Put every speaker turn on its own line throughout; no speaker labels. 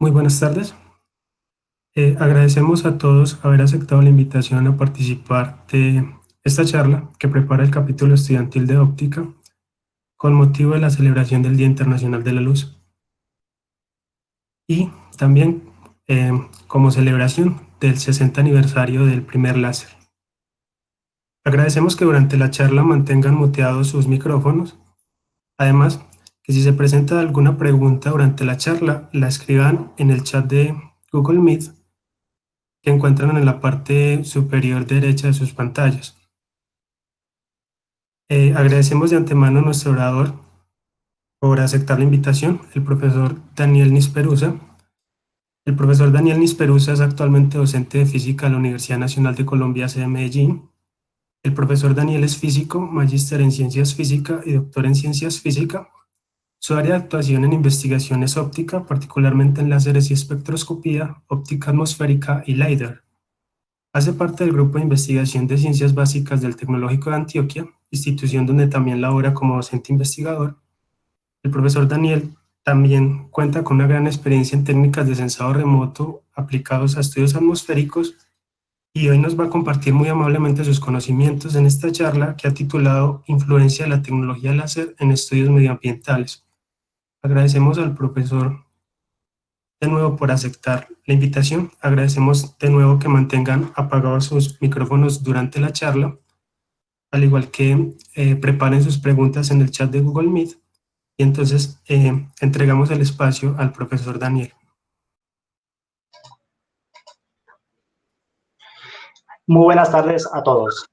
Muy buenas tardes. Agradecemos a todos haber aceptado la invitación a participar de esta charla que prepara el capítulo estudiantil de óptica con motivo de la celebración del Día Internacional de la Luz y también como celebración del 60 aniversario del primer láser. Agradecemos que durante la charla mantengan muteados sus micrófonos. Además, que si se presenta alguna pregunta durante la charla, la escriban en el chat de Google Meet que encuentran en la parte superior derecha de sus pantallas. Agradecemos de antemano a nuestro orador por aceptar la invitación, el profesor Daniel Nisperusa. El profesor Daniel Nisperusa es actualmente docente de física en la Universidad Nacional de Colombia, sede de Medellín. El profesor Daniel es físico, magíster en ciencias física y doctor en ciencias física. Su área de actuación en investigación es óptica, particularmente en láseres y espectroscopía, óptica atmosférica y LiDAR. Hace parte del Grupo de Investigación de Ciencias Básicas del Tecnológico de Antioquia, institución donde también labora como docente investigador. El profesor Daniel también cuenta con una gran experiencia en técnicas de sensado remoto aplicados a estudios atmosféricos y hoy nos va a compartir muy amablemente sus conocimientos en esta charla que ha titulado Influencia de la tecnología láser en estudios medioambientales. Agradecemos al profesor de nuevo por aceptar la invitación. Agradecemos de nuevo que mantengan apagados sus micrófonos durante la charla, al igual que preparen sus preguntas en el chat de Google Meet. Y entonces entregamos el espacio al profesor Daniel.
Muy buenas tardes a todos.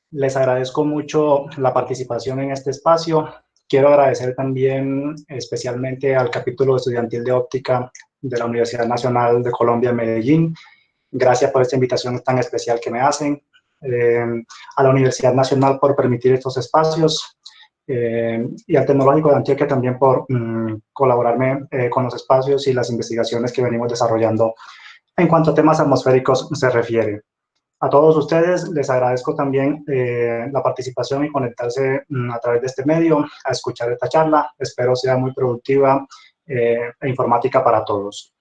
Les agradezco mucho la participación en este espacio. Quiero agradecer también especialmente al capítulo estudiantil de óptica de la Universidad Nacional de Colombia en Medellín. Gracias por esta invitación tan especial que me hacen. A la Universidad Nacional por permitir estos espacios y al Tecnológico de Antioquia también por colaborarme con los espacios y las investigaciones que venimos desarrollando en cuanto a temas atmosféricos se refiere. A todos ustedes les agradezco también la participación y conectarse a través de este medio a escuchar esta charla. Espero sea muy productiva e informática para todos.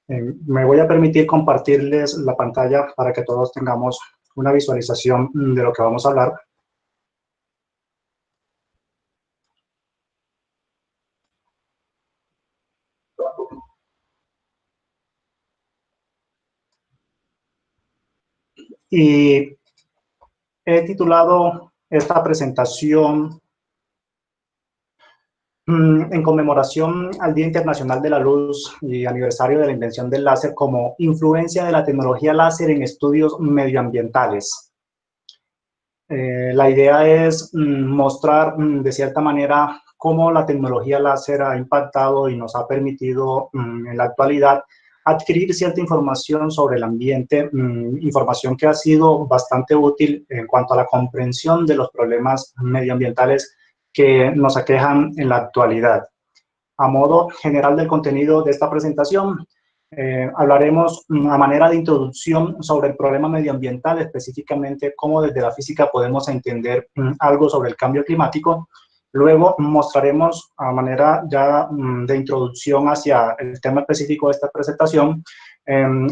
Me voy a permitir compartirles la pantalla para que todos tengamos una visualización de lo que vamos a hablar. Y he titulado esta presentación en conmemoración al Día Internacional de la Luz y aniversario de la invención del láser como influencia de la tecnología láser en estudios medioambientales. La idea es mostrar de cierta manera cómo la tecnología láser ha impactado y nos ha permitido en la actualidad adquirir cierta información sobre el ambiente, información que ha sido bastante útil en cuanto a la comprensión de los problemas medioambientales que nos aquejan en la actualidad. A modo general del contenido de esta presentación, hablaremos a manera de introducción sobre el problema medioambiental, específicamente cómo desde la física podemos entender algo sobre el cambio climático. Luego mostraremos a manera ya de introducción hacia el tema específico de esta presentación,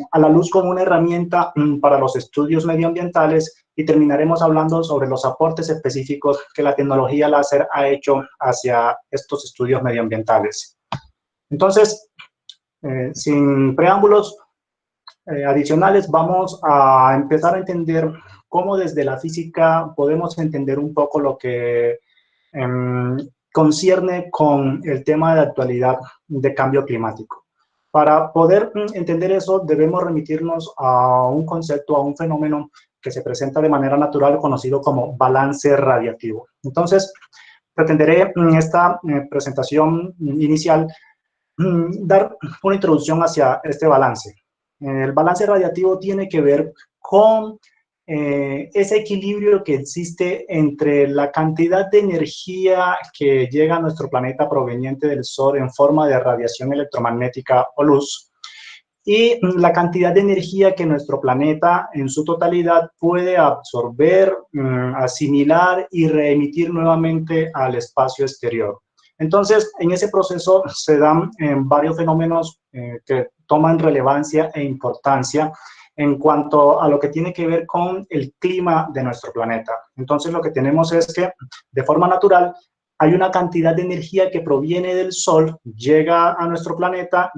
a la luz como una herramienta para los estudios medioambientales y terminaremos hablando sobre los aportes específicos que la tecnología láser ha hecho hacia estos estudios medioambientales. Entonces, sin preámbulos adicionales, vamos a empezar a entender cómo desde la física podemos entender un poco lo que concierne con el tema de actualidad de cambio climático. Para poder entender eso, debemos remitirnos a un concepto, a un fenómeno que se presenta de manera natural, conocido como balance radiativo. Entonces, pretenderé en esta presentación inicial dar una introducción hacia este balance. El balance radiativo tiene que ver con ese equilibrio que existe entre la cantidad de energía que llega a nuestro planeta proveniente del Sol en forma de radiación electromagnética o luz y la cantidad de energía que nuestro planeta en su totalidad puede absorber, asimilar y reemitir nuevamente al espacio exterior. Entonces, en ese proceso se dan varios fenómenos que toman relevancia e importancia en cuanto a lo que tiene que ver con el clima de nuestro planeta. Entonces, lo que tenemos es que, de forma natural, hay una cantidad de energía que proviene del Sol, llega a nuestro planeta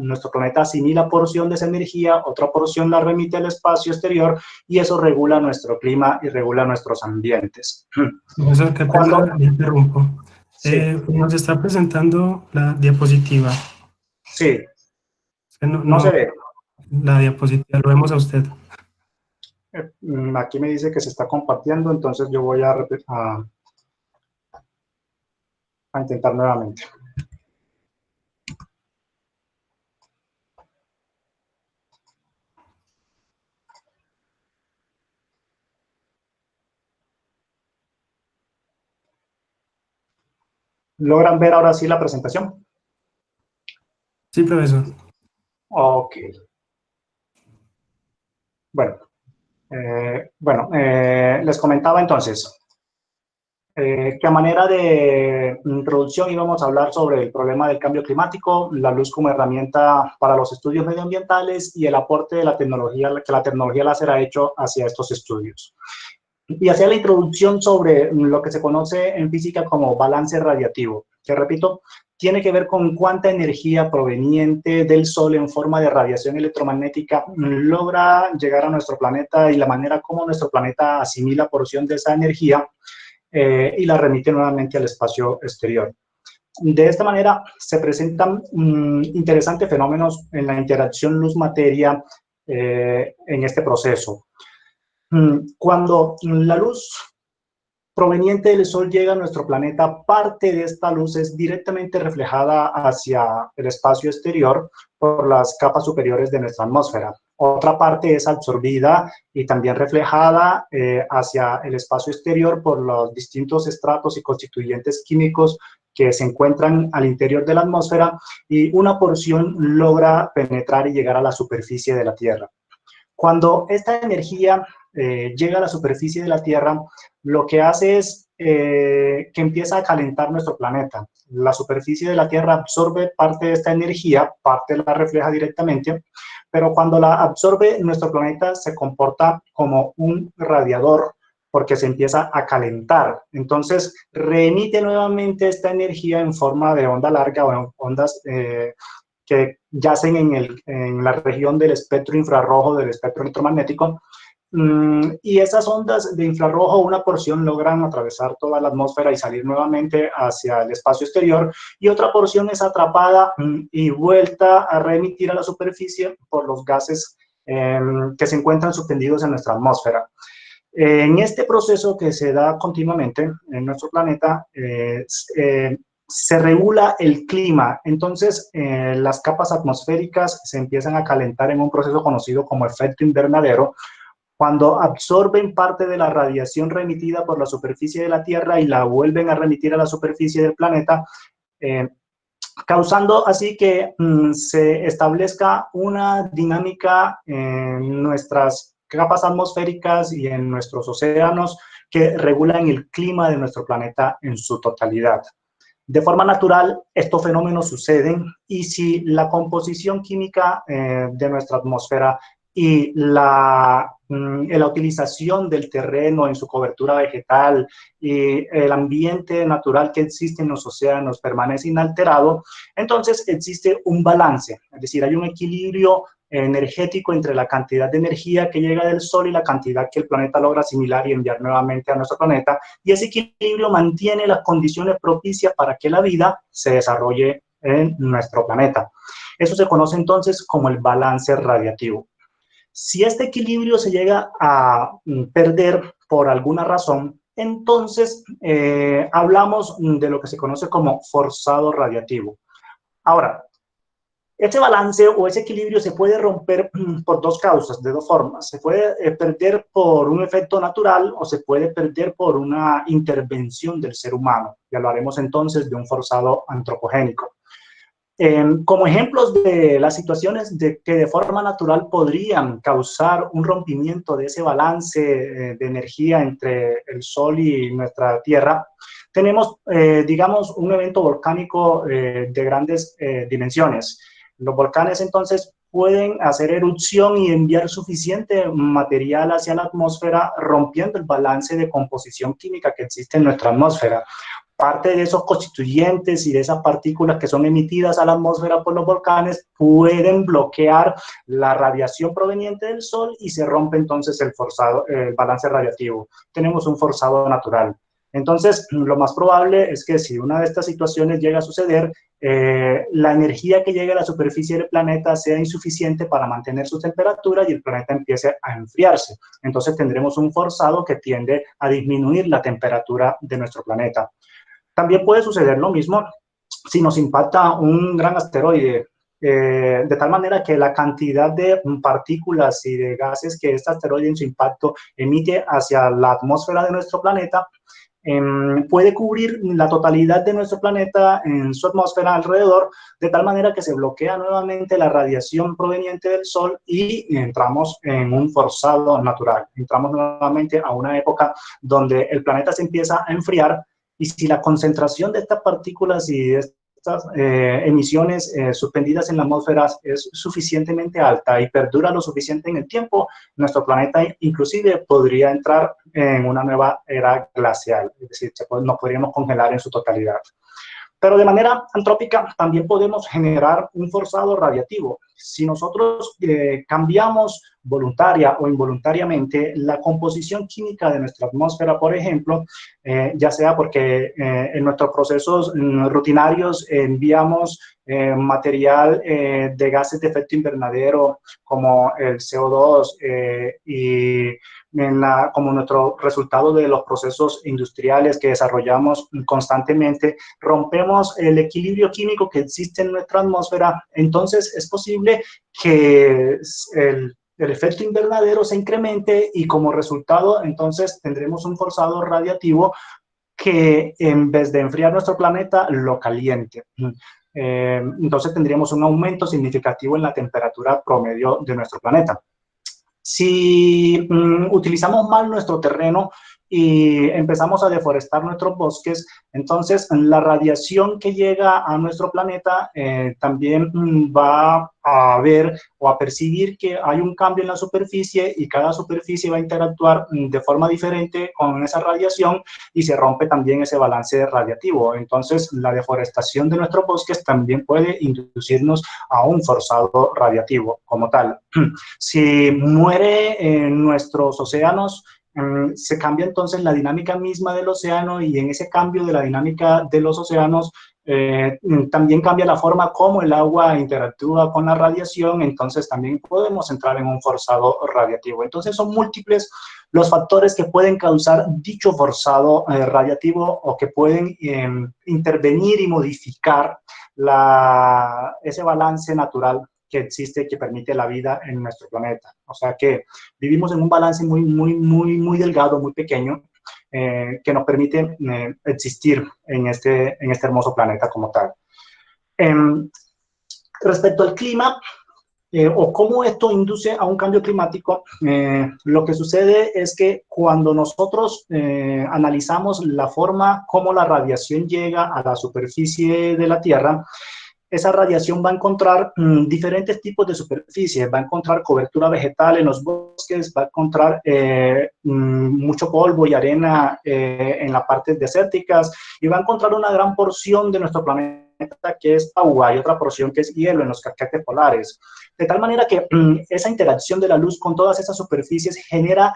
asimila porción de esa energía, otra porción la remite al espacio exterior, y eso regula nuestro clima y regula nuestros ambientes.
Profesor, qué pena, le interrumpo.
Sí,
Nos está presentando la diapositiva.
sí,
No,
no se
no,
ve.
la diapositiva, lo vemos a usted.
Aquí me dice que se está compartiendo, entonces yo voy a intentar nuevamente. ¿Logran ver ahora sí la presentación?
Sí, profesor.
Ok. Bueno, les comentaba entonces que a manera de introducción íbamos a hablar sobre el problema del cambio climático, la luz como herramienta para los estudios medioambientales y el aporte de la tecnología que la tecnología láser ha hecho hacia estos estudios. Y hacía la introducción sobre lo que se conoce en física como balance radiativo, que repito, tiene que ver con cuánta energía proveniente del Sol en forma de radiación electromagnética logra llegar a nuestro planeta y la manera como nuestro planeta asimila porción de esa energía y la remite nuevamente al espacio exterior. De esta manera se presentan interesantes fenómenos en la interacción luz-materia en este proceso. Cuando la luz proveniente del Sol llega a nuestro planeta, parte de esta luz es directamente reflejada hacia el espacio exterior por las capas superiores de nuestra atmósfera. Otra parte es absorbida y también reflejada hacia el espacio exterior por los distintos estratos y constituyentes químicos que se encuentran al interior de la atmósfera, y una porción logra penetrar y llegar a la superficie de la Tierra. Cuando esta energía llega a la superficie de la Tierra, lo que hace es que empieza a calentar nuestro planeta. La superficie de la Tierra absorbe parte de esta energía, parte la refleja directamente, pero cuando la absorbe, nuestro planeta se comporta como un radiador porque se empieza a calentar. Entonces, reemite nuevamente esta energía en forma de onda larga o en ondas que yacen en la región del espectro infrarrojo, del espectro electromagnético, y esas ondas de infrarrojo, una porción logran atravesar toda la atmósfera y salir nuevamente hacia el espacio exterior, y otra porción es atrapada y vuelta a reemitir a la superficie por los gases que se encuentran suspendidos en nuestra atmósfera. En este proceso que se da continuamente en nuestro planeta, se regula el clima. Entonces, las capas atmosféricas se empiezan a calentar en un proceso conocido como efecto invernadero, cuando absorben parte de la radiación remitida por la superficie de la Tierra y la vuelven a remitir a la superficie del planeta, causando así que se establezca una dinámica en nuestras capas atmosféricas y en nuestros océanos que regulan el clima de nuestro planeta en su totalidad. De forma natural, estos fenómenos suceden, y si la composición química de nuestra atmósfera y la utilización del terreno en su cobertura vegetal y el ambiente natural que existe en los océanos permanece inalterado, entonces existe un balance, es decir, hay un equilibrio energético entre la cantidad de energía que llega del Sol y la cantidad que el planeta logra asimilar y enviar nuevamente a nuestro planeta, y ese equilibrio mantiene las condiciones propicias para que la vida se desarrolle en nuestro planeta. Eso se conoce entonces como el balance radiativo. Si este equilibrio se llega a perder por alguna razón, entonces hablamos de lo que se conoce como forzado radiativo. Ahora, este balance o ese equilibrio se puede romper por dos causas, de dos formas. Se puede perder por un efecto natural o se puede perder por una intervención del ser humano. Y hablaremos entonces de un forzado antropogénico. Como ejemplos de las situaciones que de forma natural podrían causar un rompimiento de ese balance de energía entre el Sol y nuestra Tierra, tenemos, digamos, un evento volcánico de grandes dimensiones. Los volcanes, entonces, pueden hacer erupción y enviar suficiente material hacia la atmósfera, rompiendo el balance de composición química que existe en nuestra atmósfera. Parte de esos constituyentes y de esas partículas que son emitidas a la atmósfera por los volcanes pueden bloquear la radiación proveniente del Sol y se rompe entonces el balance radiativo. Tenemos un forzado natural. Entonces, lo más probable es que si una de estas situaciones llega a suceder, la energía que llegue a la superficie del planeta sea insuficiente para mantener su temperatura y el planeta empiece a enfriarse. Entonces tendremos un forzado que tiende a disminuir la temperatura de nuestro planeta. También puede suceder lo mismo si nos impacta un gran asteroide, de tal manera que la cantidad de partículas y de gases que este asteroide en su impacto emite hacia la atmósfera de nuestro planeta puede cubrir la totalidad de nuestro planeta en su atmósfera alrededor, de tal manera que se bloquea nuevamente la radiación proveniente del Sol y entramos en un forzado natural. Entramos nuevamente a una época donde el planeta se empieza a enfriar, y si la concentración de estas partículas y de estas emisiones suspendidas en la atmósfera es suficientemente alta y perdura lo suficiente en el tiempo, nuestro planeta inclusive podría entrar en una nueva era glacial, es decir, nos podríamos congelar en su totalidad. Pero de manera antrópica también podemos generar un forzado radiativo. Si nosotros cambiamos voluntaria o involuntariamente la composición química de nuestra atmósfera, por ejemplo, ya sea porque en nuestros procesos rutinarios enviamos material de gases de efecto invernadero como el CO2 y como nuestro resultado de los procesos industriales que desarrollamos constantemente, rompemos el equilibrio químico que existe en nuestra atmósfera, entonces es posible que el efecto invernadero se incremente y como resultado entonces tendremos un forzado radiativo que en vez de enfriar nuestro planeta lo caliente. Entonces tendríamos un aumento significativo en la temperatura promedio de nuestro planeta. Si utilizamos mal nuestro terreno y empezamos a deforestar nuestros bosques, entonces la radiación que llega a nuestro planeta también va a ver o a percibir que hay un cambio en la superficie y cada superficie va a interactuar de forma diferente con esa radiación y se rompe también ese balance radiativo. Entonces la deforestación de nuestros bosques también puede inducirnos a un forzado radiativo como tal. Si muere en nuestros océanos, se cambia entonces la dinámica misma del océano y en ese cambio de la dinámica de los océanos también cambia la forma como el agua interactúa con la radiación, entonces también podemos entrar en un forzado radiativo. Entonces son múltiples los factores que pueden causar dicho forzado radiativo o que pueden intervenir y modificar ese balance natural que existe y que permite la vida en nuestro planeta. O sea que vivimos en un balance muy delgado, muy pequeño, que nos permite existir en este hermoso planeta como tal. Respecto al clima, o cómo esto induce a un cambio climático, lo que sucede es que cuando nosotros analizamos la forma como la radiación llega a la superficie de la Tierra, esa radiación va a encontrar diferentes tipos de superficies, va a encontrar cobertura vegetal en los bosques, va a encontrar mucho polvo y arena en las partes desérticas y va a encontrar una gran porción de nuestro planeta que es agua y otra porción que es hielo en los casquetes polares. De tal manera que esa interacción de la luz con todas esas superficies genera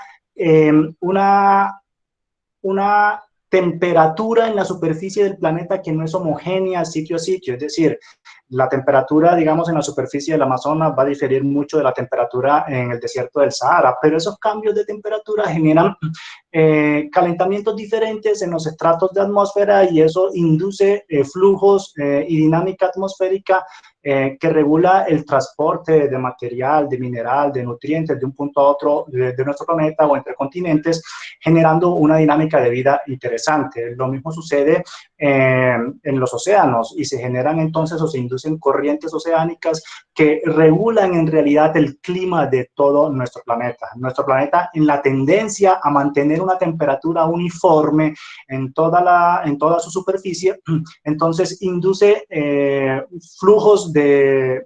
una temperatura en la superficie del planeta que no es homogénea sitio a sitio, es decir, la temperatura, digamos, en la superficie del Amazonas va a diferir mucho de la temperatura en el desierto del Sahara, pero esos cambios de temperatura generan calentamientos diferentes en los estratos de atmósfera y eso induce flujos y dinámica atmosférica que regula el transporte de material, de mineral, de nutrientes de un punto a otro de nuestro planeta o entre continentes, generando una dinámica de vida interesante. Lo mismo sucede en los océanos y se generan entonces o se inducen corrientes oceánicas que regulan en realidad el clima de todo nuestro planeta. Nuestro planeta en la tendencia a mantener una temperatura uniforme en toda su superficie, entonces induce flujos de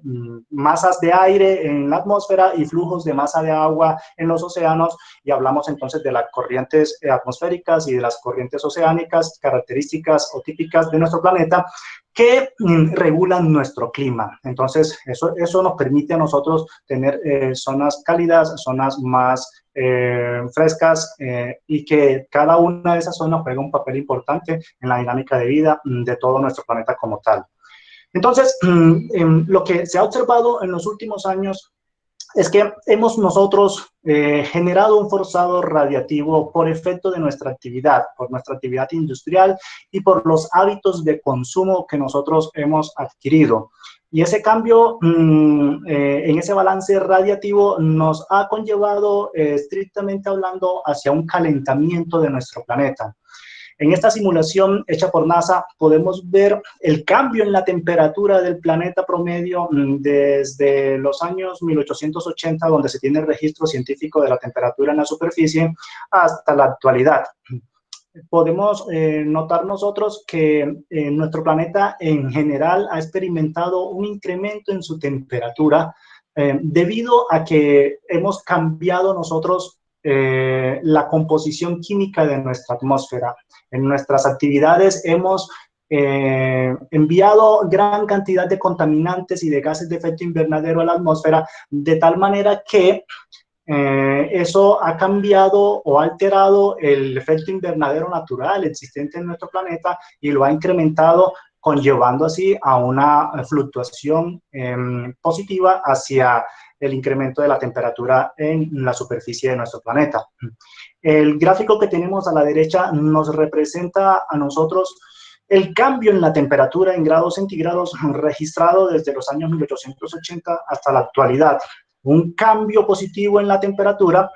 masas de aire en la atmósfera y flujos de masa de agua en los océanos, y hablamos entonces de las corrientes atmosféricas y de las corrientes oceánicas, características o típicas de nuestro planeta, que regulan nuestro clima. Entonces, eso nos permite a nosotros tener zonas cálidas, zonas más frescas, y que cada una de esas zonas juega un papel importante en la dinámica de vida de todo nuestro planeta como tal. Entonces, lo que se ha observado en los últimos años es que hemos nosotros generado un forzado radiativo por efecto de nuestra actividad, por nuestra actividad industrial y por los hábitos de consumo que nosotros hemos adquirido. Y ese cambio en ese balance radiativo nos ha conllevado, estrictamente hablando, hacia un calentamiento de nuestro planeta. En esta simulación hecha por NASA podemos ver el cambio en la temperatura del planeta promedio desde los años 1880, donde se tiene el registro científico de la temperatura en la superficie, hasta la actualidad. Podemos notar nosotros que nuestro planeta en general ha experimentado un incremento en su temperatura debido a que hemos cambiado nosotros la composición química de nuestra atmósfera. En nuestras actividades hemos enviado gran cantidad de contaminantes y de gases de efecto invernadero a la atmósfera, de tal manera que eso ha cambiado o alterado el efecto invernadero natural existente en nuestro planeta y lo ha incrementado, conllevando así a una fluctuación positiva hacia el incremento de la temperatura en la superficie de nuestro planeta. El gráfico que tenemos a la derecha nos representa a nosotros el cambio en la temperatura en grados centígrados registrado desde los años 1880 hasta la actualidad. Un cambio positivo en la temperatura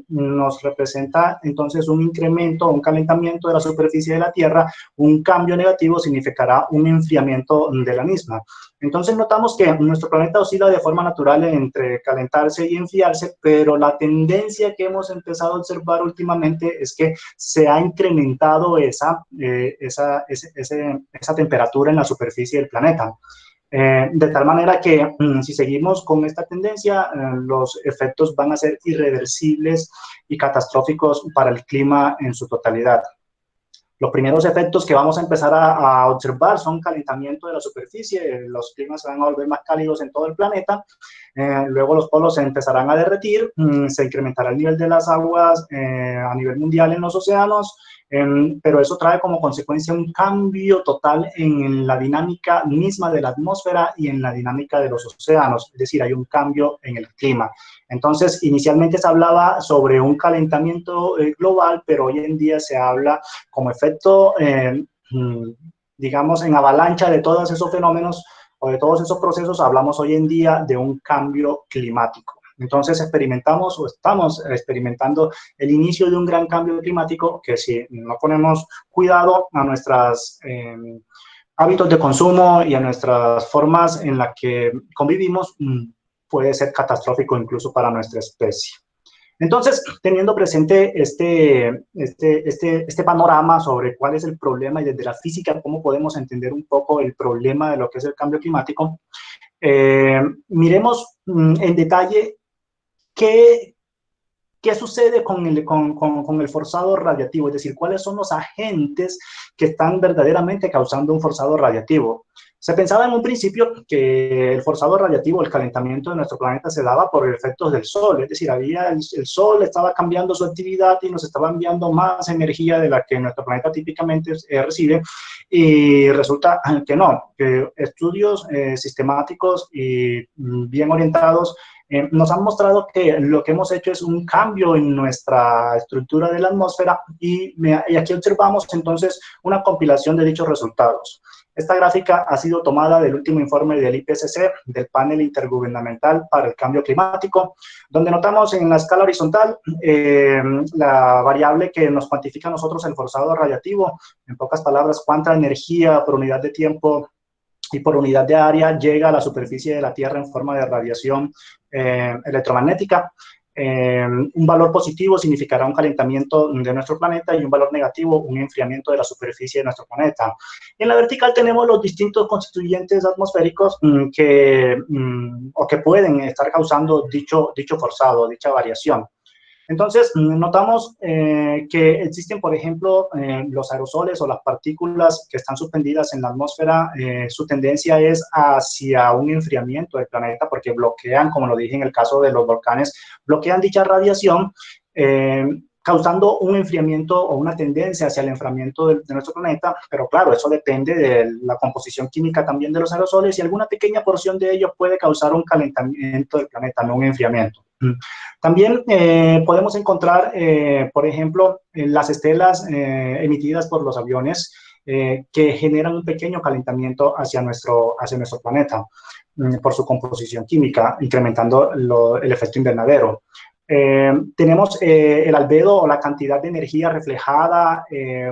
nos representa entonces un incremento, un calentamiento de la superficie de la Tierra. Un cambio negativo significará un enfriamiento de la misma. Entonces notamos que nuestro planeta oscila de forma natural entre calentarse y enfriarse, pero la tendencia que hemos empezado a observar últimamente es que se ha incrementado esa temperatura en la superficie del planeta. De tal manera que si seguimos con esta tendencia, los efectos van a ser irreversibles y catastróficos para el clima en su totalidad. Los primeros efectos que vamos a empezar a observar son calentamiento de la superficie, los climas se van a volver más cálidos en todo el planeta, luego los polos se empezarán a derretir, se incrementará el nivel de las aguas a nivel mundial en los océanos, pero eso trae como consecuencia un cambio total en la dinámica misma de la atmósfera y en la dinámica de los océanos, es decir, hay un cambio en el clima. Entonces, inicialmente se hablaba sobre un calentamiento global, pero hoy en día se habla como efecto, digamos, en avalancha de todos esos fenómenos o de todos esos procesos, hablamos hoy en día de un cambio climático. Entonces experimentamos o estamos experimentando el inicio de un gran cambio climático que, si no ponemos cuidado a nuestros hábitos de consumo y a nuestras formas en las que convivimos, puede ser catastrófico incluso para nuestra especie. Entonces, teniendo presente este panorama sobre cuál es el problema y desde la física cómo podemos entender un poco el problema de lo que es el cambio climático, miremos en detalle ¿qué sucede con el forzado radiativo? Es decir, ¿cuáles son los agentes que están verdaderamente causando un forzado radiativo? Se pensaba en un principio que el forzado radiativo, el calentamiento de nuestro planeta, se daba por efectos del Sol. Es decir, el Sol estaba cambiando su actividad y nos estaba enviando más energía de la que nuestro planeta típicamente recibe. Y resulta que no, que estudios sistemáticos y bien orientados nos han mostrado que lo que hemos hecho es un cambio en nuestra estructura de la atmósfera y aquí observamos entonces una compilación de dichos resultados. Esta gráfica ha sido tomada del último informe del IPCC, del Panel Intergubernamental para el Cambio Climático, donde notamos en la escala horizontal la variable que nos cuantifica a nosotros el forzado radiativo, en pocas palabras, cuánta energía por unidad de tiempo y por unidad de área llega a la superficie de la Tierra en forma de radiación electromagnética. Un valor positivo significará un calentamiento de nuestro planeta y un valor negativo, un enfriamiento de la superficie de nuestro planeta. En la vertical tenemos los distintos constituyentes atmosféricos que pueden estar causando dicho forzado, dicha variación. Entonces, notamos que existen, por ejemplo, los aerosoles o las partículas que están suspendidas en la atmósfera, su tendencia es hacia un enfriamiento del planeta porque bloquean, como lo dije en el caso de los volcanes, bloquean dicha radiación, causando un enfriamiento o una tendencia hacia el enfriamiento de nuestro planeta, pero claro, eso depende de la composición química también de los aerosoles y alguna pequeña porción de ellos puede causar un calentamiento del planeta, no un enfriamiento. También podemos encontrar, por ejemplo, las estelas emitidas por los aviones que generan un pequeño calentamiento hacia nuestro planeta por su composición química, incrementando el efecto invernadero. Tenemos el albedo o la cantidad de energía reflejada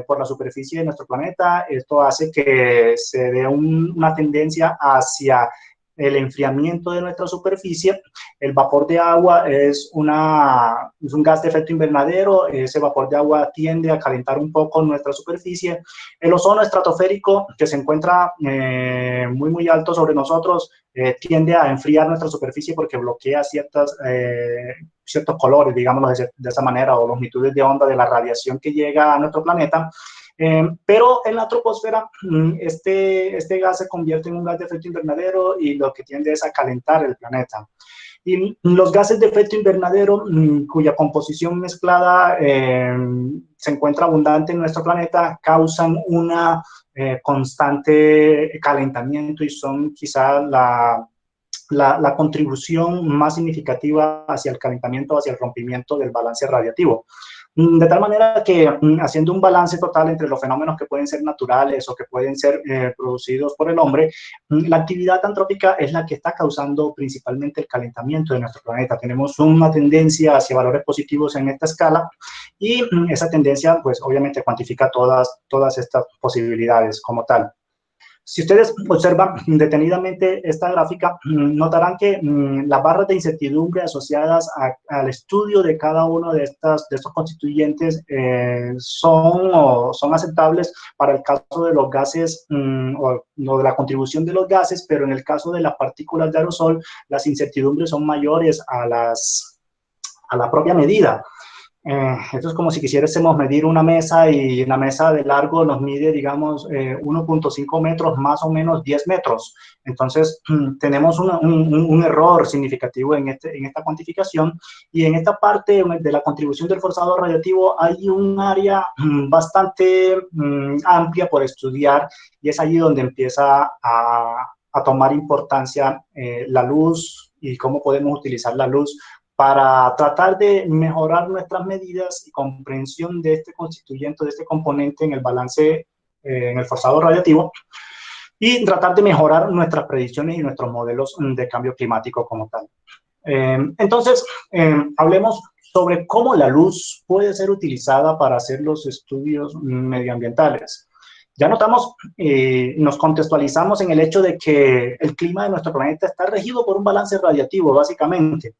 por la superficie de nuestro planeta. Esto hace que se dé una tendencia hacia el enfriamiento de nuestra superficie. El vapor de agua es un gas de efecto invernadero. Ese vapor de agua tiende a calentar un poco nuestra superficie. El ozono estratosférico, que se encuentra muy alto sobre nosotros, tiende a enfriar nuestra superficie porque bloquea ciertos colores, digámoslo de esa manera, o longitudes de onda de la radiación que llega a nuestro planeta. Pero en la troposfera este gas se convierte en un gas de efecto invernadero y lo que tiende es a calentar el planeta. Y los gases de efecto invernadero, cuya composición mezclada se encuentra abundante en nuestro planeta, causan una constante calentamiento y son quizá la contribución más significativa hacia el calentamiento, hacia el rompimiento del balance radiativo. De tal manera que haciendo un balance total entre los fenómenos que pueden ser naturales o que pueden ser producidos por el hombre, la actividad antrópica es la que está causando principalmente el calentamiento de nuestro planeta. Tenemos una tendencia hacia valores positivos en esta escala y esa tendencia, pues obviamente cuantifica todas estas posibilidades como tal. Si ustedes observan detenidamente esta gráfica, notarán que las barras de incertidumbre asociadas al estudio de cada uno de estos constituyentes son aceptables para el caso de los gases o de la contribución de los gases, pero en el caso de las partículas de aerosol, las incertidumbres son mayores a la propia medida. Esto es como si quisiésemos medir una mesa y la mesa de largo nos mide, digamos, 1.5 metros, más o menos 10 metros. Entonces, tenemos un error significativo en esta cuantificación y en esta parte de la contribución del forzado radiativo hay un área bastante amplia por estudiar y es allí donde empieza a tomar importancia la luz y cómo podemos utilizar la luz para tratar de mejorar nuestras medidas y comprensión de este constituyente, de este componente en el balance, en el forzado radiativo, y tratar de mejorar nuestras predicciones y nuestros modelos de cambio climático como tal. Entonces, hablemos sobre cómo la luz puede ser utilizada para hacer los estudios medioambientales. Ya notamos, nos contextualizamos en el hecho de que el clima de nuestro planeta está regido por un balance radiativo, básicamente.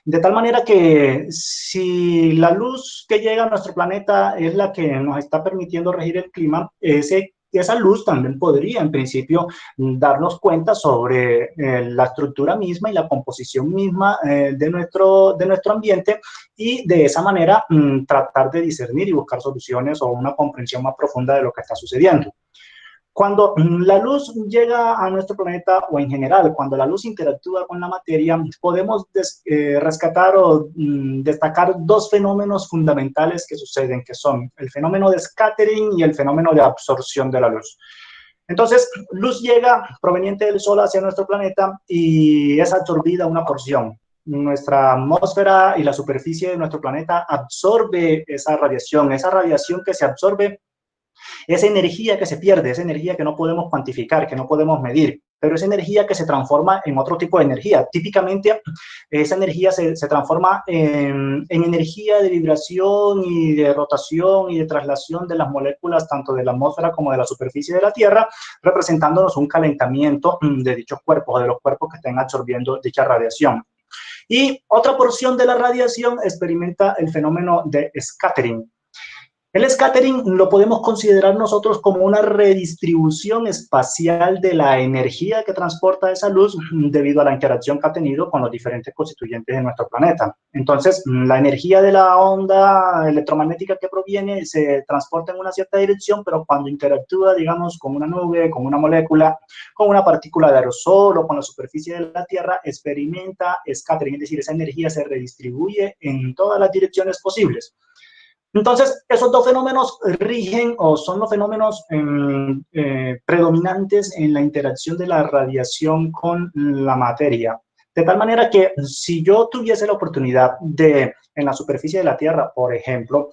De tal manera que si la luz que llega a nuestro planeta es la que nos está permitiendo regir el clima, esa luz también podría, en principio, darnos cuenta sobre la estructura misma y la composición misma de nuestro ambiente y de esa manera tratar de discernir y buscar soluciones o una comprensión más profunda de lo que está sucediendo. Cuando la luz llega a nuestro planeta, o en general, cuando la luz interactúa con la materia, podemos rescatar o destacar dos fenómenos fundamentales que suceden, que son el fenómeno de scattering y el fenómeno de absorción de la luz. Entonces, luz llega proveniente del Sol hacia nuestro planeta y es absorbida una porción. nuestra atmósfera y la superficie de nuestro planeta absorbe esa radiación que se absorbe, esa energía que se pierde, esa energía que no podemos cuantificar, que no podemos medir, pero esa energía que se transforma en otro tipo de energía. Típicamente, esa energía se transforma en energía de vibración y de rotación y de traslación de las moléculas, tanto de la atmósfera como de la superficie de la Tierra, representándonos un calentamiento de dichos cuerpos, o de los cuerpos que estén absorbiendo dicha radiación. Y otra porción de la radiación experimenta el fenómeno de scattering. El scattering lo podemos considerar nosotros como una redistribución espacial de la energía que transporta esa luz debido a la interacción que ha tenido con los diferentes constituyentes de nuestro planeta. Entonces, la energía de la onda electromagnética que proviene se transporta en una cierta dirección, pero cuando interactúa, digamos, con una nube, con una molécula, con una partícula de aerosol o con la superficie de la Tierra, experimenta scattering, es decir, esa energía se redistribuye en todas las direcciones posibles. Entonces, esos dos fenómenos rigen o son los fenómenos predominantes en la interacción de la radiación con la materia. De tal manera que si yo tuviese la oportunidad de, en la superficie de la Tierra, por ejemplo,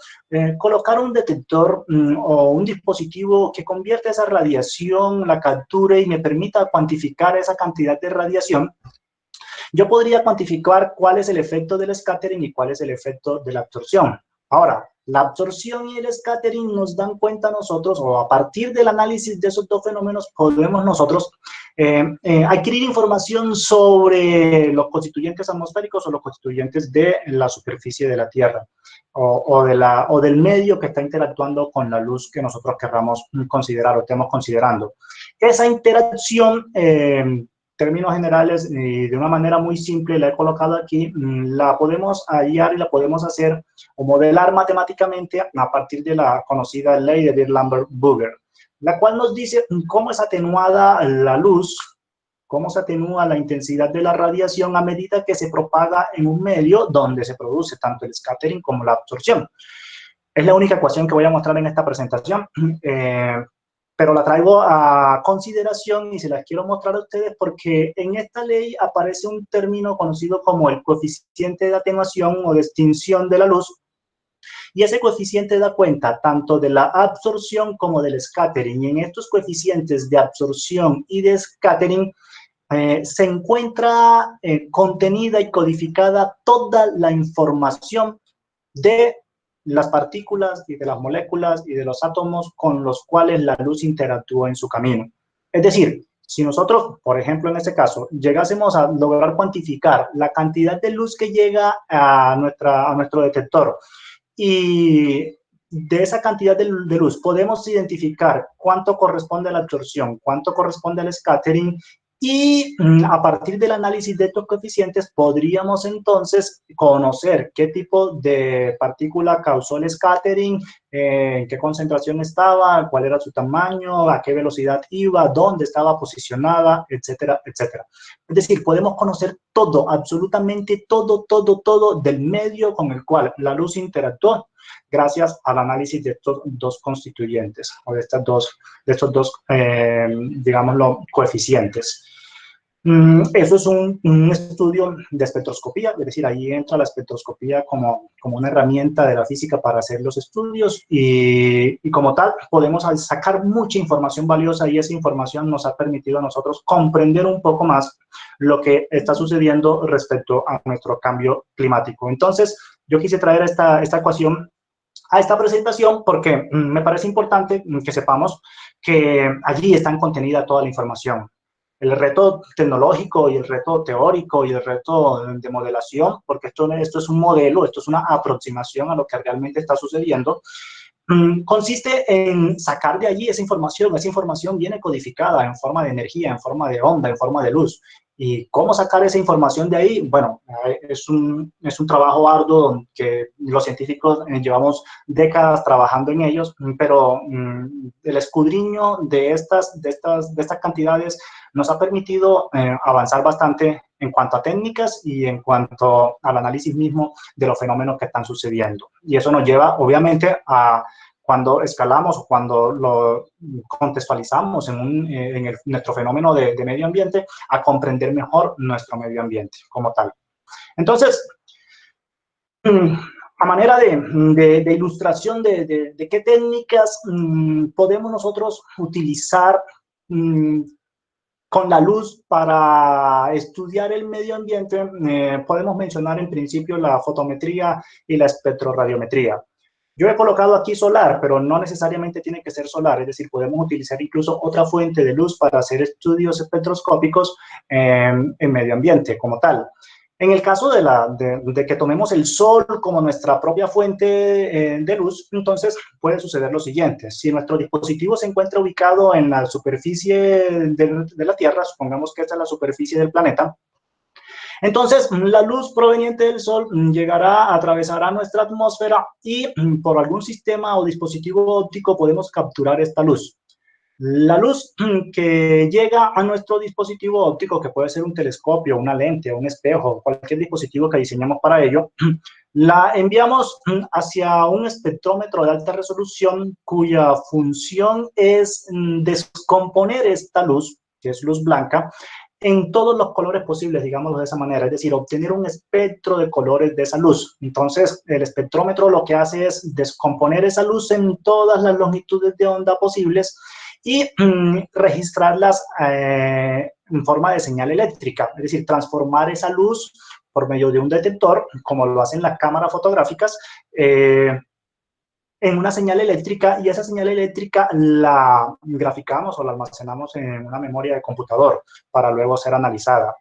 colocar un detector o un dispositivo que convierta esa radiación, la capture y me permita cuantificar esa cantidad de radiación, yo podría cuantificar cuál es el efecto del scattering y cuál es el efecto de la absorción. Ahora, la absorción y el scattering nos dan cuenta a nosotros, o a partir del análisis de esos dos fenómenos, podemos nosotros adquirir información sobre los constituyentes atmosféricos o los constituyentes de la superficie de la Tierra, o del medio que está interactuando con la luz que nosotros querramos considerar o estemos considerando. Esa interacción, términos generales y de una manera muy simple la he colocado aquí, la podemos hallar y la podemos hacer o modelar matemáticamente a partir de la conocida ley de Beer-Lambert-Burger, la cual nos dice cómo es atenuada la luz, cómo se atenúa la intensidad de la radiación a medida que se propaga en un medio donde se produce tanto el scattering como la absorción. Es la única ecuación que voy a mostrar en esta presentación. Pero la traigo a consideración y se las quiero mostrar a ustedes porque en esta ley aparece un término conocido como el coeficiente de atenuación o de extinción de la luz, y ese coeficiente da cuenta tanto de la absorción como del scattering, y en estos coeficientes de absorción y de scattering se encuentra contenida y codificada toda la información de las partículas y de las moléculas y de los átomos con los cuales la luz interactúa en su camino. Es decir, si nosotros, por ejemplo, en este caso, llegásemos a lograr cuantificar la cantidad de luz que llega a nuestro detector, y de esa cantidad de luz podemos identificar cuánto corresponde a la absorción, cuánto corresponde al scattering, y a partir del análisis de estos coeficientes podríamos entonces conocer qué tipo de partícula causó el scattering, en qué concentración estaba, cuál era su tamaño, a qué velocidad iba, dónde estaba posicionada, etcétera, etcétera. Es decir, podemos conocer todo, absolutamente todo, todo, todo del medio con el cual la luz interactuó gracias al análisis de estos dos constituyentes o de estos dos digámoslo, coeficientes. Eso es un estudio de espectroscopía, es decir, ahí entra la espectroscopía como una herramienta de la física para hacer los estudios y como tal podemos sacar mucha información valiosa, y esa información nos ha permitido a nosotros comprender un poco más lo que está sucediendo respecto a nuestro cambio climático. Entonces, yo quise traer esta ecuación a esta presentación porque me parece importante que sepamos que allí está contenida toda la información. El reto tecnológico y el reto teórico y el reto de modelación, porque esto es un modelo, esto es una aproximación a lo que realmente está sucediendo, consiste en sacar de allí esa información viene codificada en forma de energía, en forma de onda, en forma de luz. ¿Y cómo sacar esa información de ahí? Bueno, es un trabajo arduo que los científicos llevamos décadas trabajando en ellos, pero el escudriño de estas cantidades nos ha permitido avanzar bastante en cuanto a técnicas y en cuanto al análisis mismo de los fenómenos que están sucediendo. Y eso nos lleva, obviamente, a cuando escalamos o cuando lo contextualizamos en nuestro fenómeno de medio ambiente, a comprender mejor nuestro medio ambiente como tal. Entonces, a manera de ilustración de qué técnicas podemos nosotros utilizar con la luz para estudiar el medio ambiente, podemos mencionar en principio la fotometría y la espectrorradiometría. Yo he colocado aquí solar, pero no necesariamente tiene que ser solar, es decir, podemos utilizar incluso otra fuente de luz para hacer estudios espectroscópicos en medio ambiente como tal. En el caso de que tomemos el sol como nuestra propia fuente de luz, entonces puede suceder lo siguiente. Si nuestro dispositivo se encuentra ubicado en la superficie de la Tierra, supongamos que esta es la superficie del planeta, entonces la luz proveniente del sol llegará, atravesará nuestra atmósfera y por algún sistema o dispositivo óptico podemos capturar esta luz. La luz que llega a nuestro dispositivo óptico, que puede ser un telescopio, una lente, un espejo, cualquier dispositivo que diseñemos para ello, la enviamos hacia un espectrómetro de alta resolución cuya función es descomponer esta luz, que es luz blanca, en todos los colores posibles, digámoslo de esa manera, es decir, obtener un espectro de colores de esa luz. Entonces, el espectrómetro lo que hace es descomponer esa luz en todas las longitudes de onda posibles y registrarlas en forma de señal eléctrica, es decir, transformar esa luz por medio de un detector, como lo hacen las cámaras fotográficas, en una señal eléctrica, y esa señal eléctrica la graficamos o la almacenamos en una memoria de computador para luego ser analizada.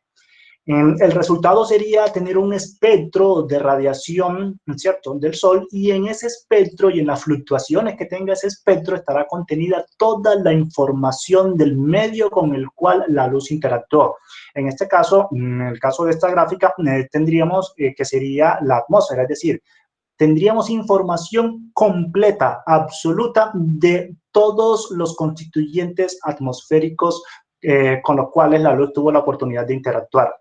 El resultado sería tener un espectro de radiación, ¿cierto?, del Sol, y en ese espectro y en las fluctuaciones que tenga ese espectro estará contenida toda la información del medio con el cual la luz interactuó. En este caso, en el caso de esta gráfica, tendríamos que sería la atmósfera, es decir, tendríamos información completa, absoluta, de todos los constituyentes atmosféricos con los cuales la luz tuvo la oportunidad de interactuar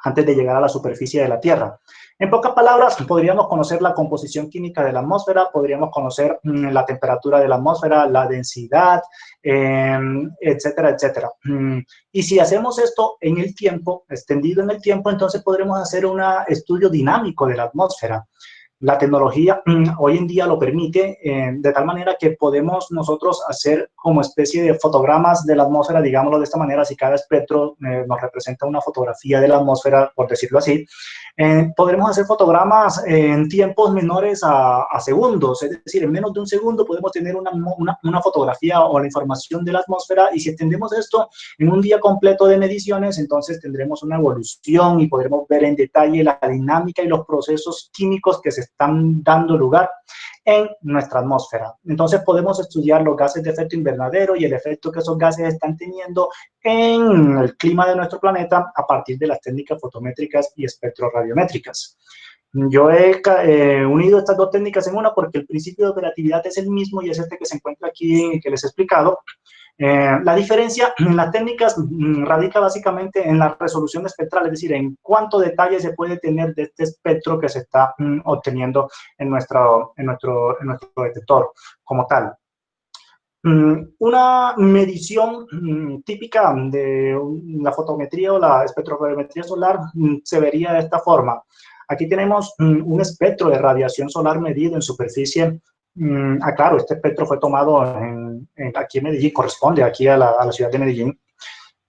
antes de llegar a la superficie de la Tierra. En pocas palabras, podríamos conocer la composición química de la atmósfera, podríamos conocer la temperatura de la atmósfera, la densidad, etcétera, etcétera. Y si hacemos esto en el tiempo, extendido en el tiempo, entonces podremos hacer un estudio dinámico de la atmósfera. La tecnología hoy en día lo permite, de tal manera que podemos nosotros hacer como especie de fotogramas de la atmósfera, digámoslo de esta manera. Si cada espectro nos representa una fotografía de la atmósfera, por decirlo así, podremos hacer fotogramas en tiempos menores a segundos, es decir, en menos de un segundo podemos tener una fotografía o la información de la atmósfera, y si extendemos esto en un día completo de mediciones, entonces tendremos una evolución y podremos ver en detalle la dinámica y los procesos químicos que se están dando lugar en nuestra atmósfera. Entonces podemos estudiar los gases de efecto invernadero y el efecto que esos gases están teniendo en el clima de nuestro planeta a partir de las técnicas fotométricas y espectrorradiométricas. Yo he unido estas dos técnicas en una porque el principio de operatividad es el mismo y es este que se encuentra aquí, que les he explicado. La diferencia en las técnicas radica básicamente en la resolución espectral, es decir, en cuánto detalle se puede tener de este espectro que se está obteniendo en nuestro detector como tal. Una medición típica de la fotometría o la espectroradiometría solar se vería de esta forma. Aquí tenemos un espectro de radiación solar medido en superficie. Claro, este espectro fue tomado aquí en Medellín, corresponde aquí a la ciudad de Medellín.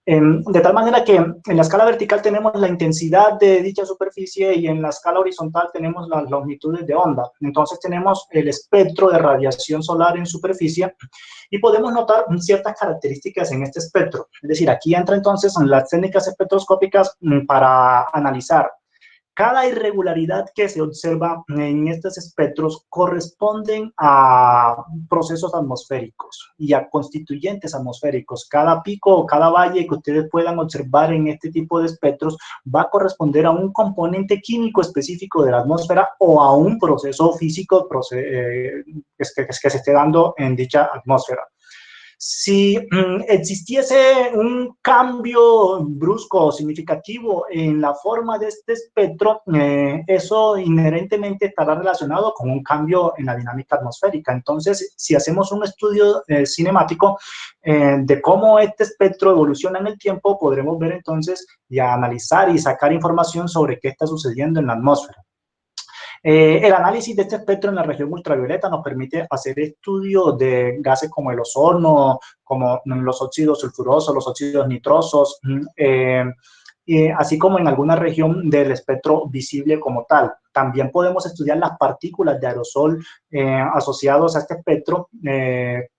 De tal manera que en la escala vertical tenemos la intensidad de dicha superficie y en la escala horizontal tenemos las longitudes de onda. Entonces tenemos el espectro de radiación solar en superficie y podemos notar ciertas características en este espectro. Es decir, aquí entra entonces las técnicas espectroscópicas para analizar. Cada irregularidad que se observa en estos espectros corresponden a procesos atmosféricos y a constituyentes atmosféricos. Cada pico o cada valle que ustedes puedan observar en este tipo de espectros va a corresponder a un componente químico específico de la atmósfera o a un proceso físico que se esté dando en dicha atmósfera. Si existiese un cambio brusco o significativo en la forma de este espectro, eso inherentemente estará relacionado con un cambio en la dinámica atmosférica. Entonces, si hacemos un estudio cinemático de cómo este espectro evoluciona en el tiempo, podremos ver entonces y analizar y sacar información sobre qué está sucediendo en la atmósfera. El análisis de este espectro en la región ultravioleta nos permite hacer estudios de gases como el ozono, como los óxidos sulfurosos, los óxidos nitrosos, así como en alguna región del espectro visible como tal. También podemos estudiar las partículas de aerosol asociados a este espectro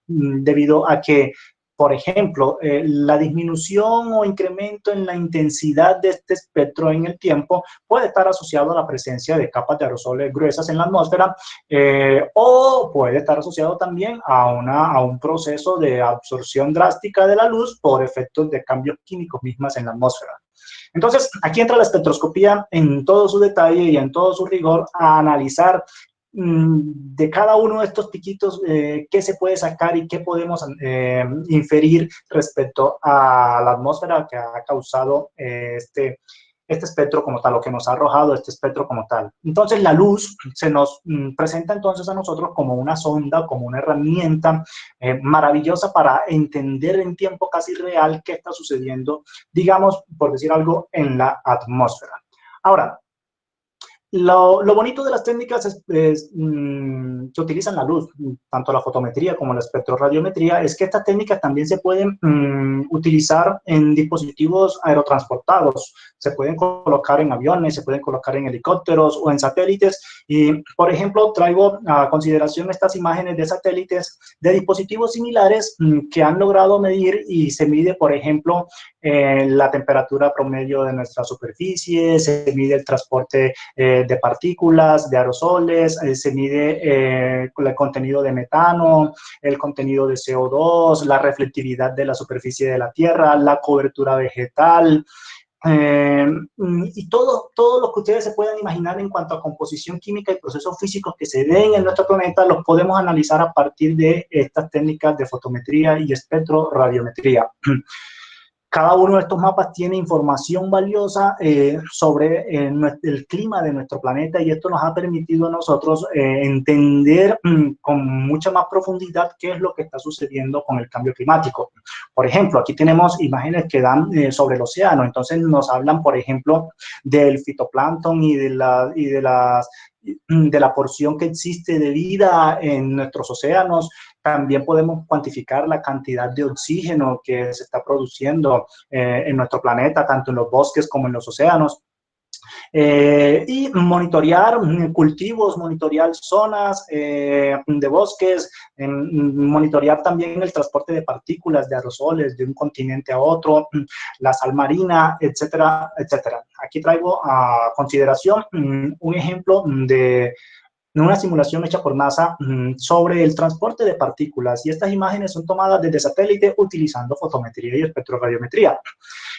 debido a que, por ejemplo, la disminución o incremento en la intensidad de este espectro en el tiempo puede estar asociado a la presencia de capas de aerosoles gruesas en la atmósfera o puede estar asociado también a un proceso de absorción drástica de la luz por efectos de cambios químicos mismos en la atmósfera. Entonces, aquí entra la espectroscopía en todo su detalle y en todo su rigor a analizar de cada uno de estos piquitos qué se puede sacar y qué podemos inferir respecto a la atmósfera que ha causado este espectro como tal, o que nos ha arrojado este espectro como tal. Entonces la luz se nos presenta entonces a nosotros como una sonda, como una herramienta maravillosa para entender en tiempo casi real qué está sucediendo, digamos, por decir algo, en la atmósfera. Ahora, lo bonito de las técnicas es que utilizan la luz, tanto la fotometría como la espectrorradiometría, es que estas técnicas también se pueden utilizar en dispositivos aerotransportados. Se pueden colocar en aviones, se pueden colocar en helicópteros o en satélites. Y, por ejemplo, traigo a consideración estas imágenes de satélites de dispositivos similares que han logrado medir y se mide, por ejemplo, la temperatura promedio de nuestra superficie, se mide el transporte de partículas, de aerosoles, se mide el contenido de metano, el contenido de CO2, la reflectividad de la superficie de la Tierra, la cobertura vegetal, y todo lo que ustedes se puedan imaginar en cuanto a composición química y procesos físicos que se den en nuestro planeta, los podemos analizar a partir de estas técnicas de fotometría y espectrorradiometría. Cada uno de estos mapas tiene información valiosa sobre el clima de nuestro planeta, y esto nos ha permitido a nosotros entender con mucha más profundidad qué es lo que está sucediendo con el cambio climático. Por ejemplo, aquí tenemos imágenes que dan sobre el océano, entonces nos hablan, por ejemplo, del fitoplancton y de la porción que existe de vida en nuestros océanos. También podemos cuantificar la cantidad de oxígeno que se está produciendo en nuestro planeta, tanto en los bosques como en los océanos. Y monitorear cultivos, monitorear zonas de bosques, monitorear también el transporte de partículas, de aerosoles de un continente a otro, la sal marina, etcétera, etcétera. Aquí traigo a consideración un ejemplo de una simulación hecha por NASA sobre el transporte de partículas, y estas imágenes son tomadas desde satélite utilizando fotometría y espectrorradiometría.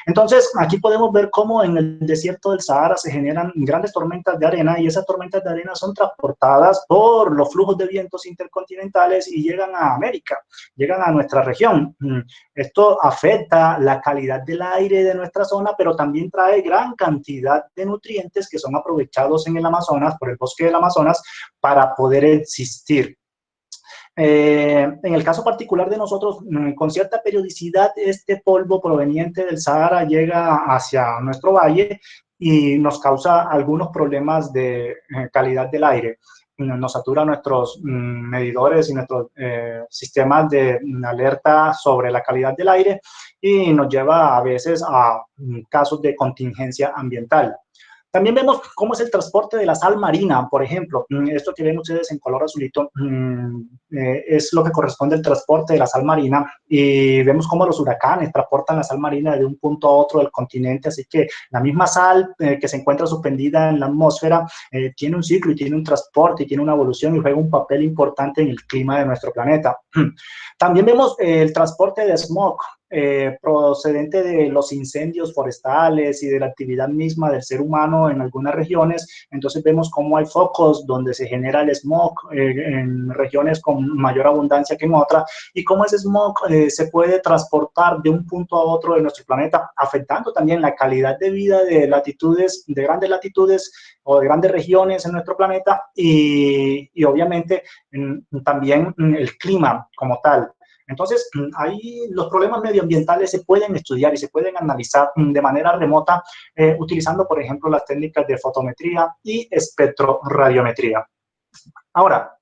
Entonces, aquí podemos ver cómo en el desierto del Sahara se generan grandes tormentas de arena, y esas tormentas de arena son transportadas por los flujos de vientos intercontinentales y llegan a América, llegan a nuestra región. Esto afecta la calidad del aire de nuestra zona, pero también trae gran cantidad de nutrientes que son aprovechados en el Amazonas, por el bosque del Amazonas, para poder existir. En el caso particular de nosotros, con cierta periodicidad, este polvo proveniente del Sahara llega hacia nuestro valle y nos causa algunos problemas de calidad del aire. Nos satura nuestros medidores y nuestros sistemas de alerta sobre la calidad del aire, y nos lleva a veces a casos de contingencia ambiental. También vemos cómo es el transporte de la sal marina, por ejemplo. Esto que ven ustedes en color azulito es lo que corresponde al transporte de la sal marina, y vemos cómo los huracanes transportan la sal marina de un punto a otro del continente, así que la misma sal que se encuentra suspendida en la atmósfera tiene un ciclo y tiene un transporte y tiene una evolución y juega un papel importante en el clima de nuestro planeta. También vemos el transporte de smog. procedente de los incendios forestales y de la actividad misma del ser humano en algunas regiones. Entonces vemos cómo hay focos donde se genera el smog en regiones con mayor abundancia que en otras, y cómo ese smog se puede transportar de un punto a otro de nuestro planeta, afectando también la calidad de vida de latitudes, de grandes latitudes o de grandes regiones en nuestro planeta, y obviamente también el clima como tal. Entonces, ahí los problemas medioambientales se pueden estudiar y se pueden analizar de manera remota utilizando, por ejemplo, las técnicas de fotometría y espectroradiometría. Ahora,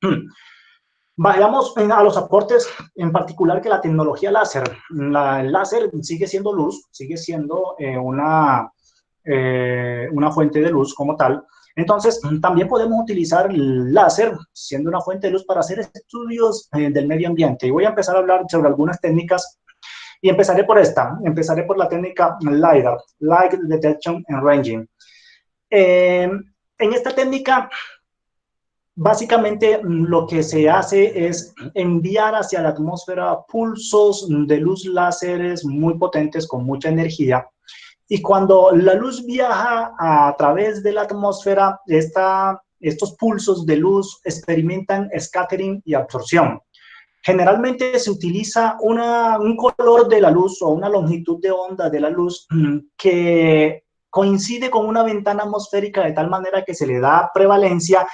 vayamos a los aportes, en particular que la tecnología láser. El láser sigue siendo luz, sigue siendo una fuente de luz como tal. Entonces, también podemos utilizar el láser, siendo una fuente de luz, para hacer estudios del medio ambiente. Y voy a empezar a hablar sobre algunas técnicas, y empezaré por esta. Empezaré por la técnica LiDAR, Light Detection and Ranging. En esta técnica, básicamente lo que se hace es enviar hacia la atmósfera pulsos de luz láseres muy potentes con mucha energía. Y cuando la luz viaja a través de la atmósfera, estos pulsos de luz experimentan scattering y absorción. Generalmente se utiliza un color de la luz o una longitud de onda de la luz que coincide con una ventana atmosférica, de tal manera que se le da prevalencia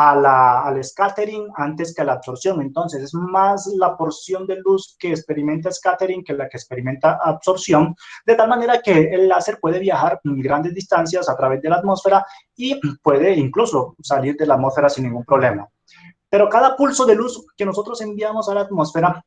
al scattering antes que a la absorción. Entonces es más la porción de luz que experimenta scattering que la que experimenta absorción, de tal manera que el láser puede viajar grandes distancias a través de la atmósfera y puede incluso salir de la atmósfera sin ningún problema. Pero cada pulso de luz que nosotros enviamos a la atmósfera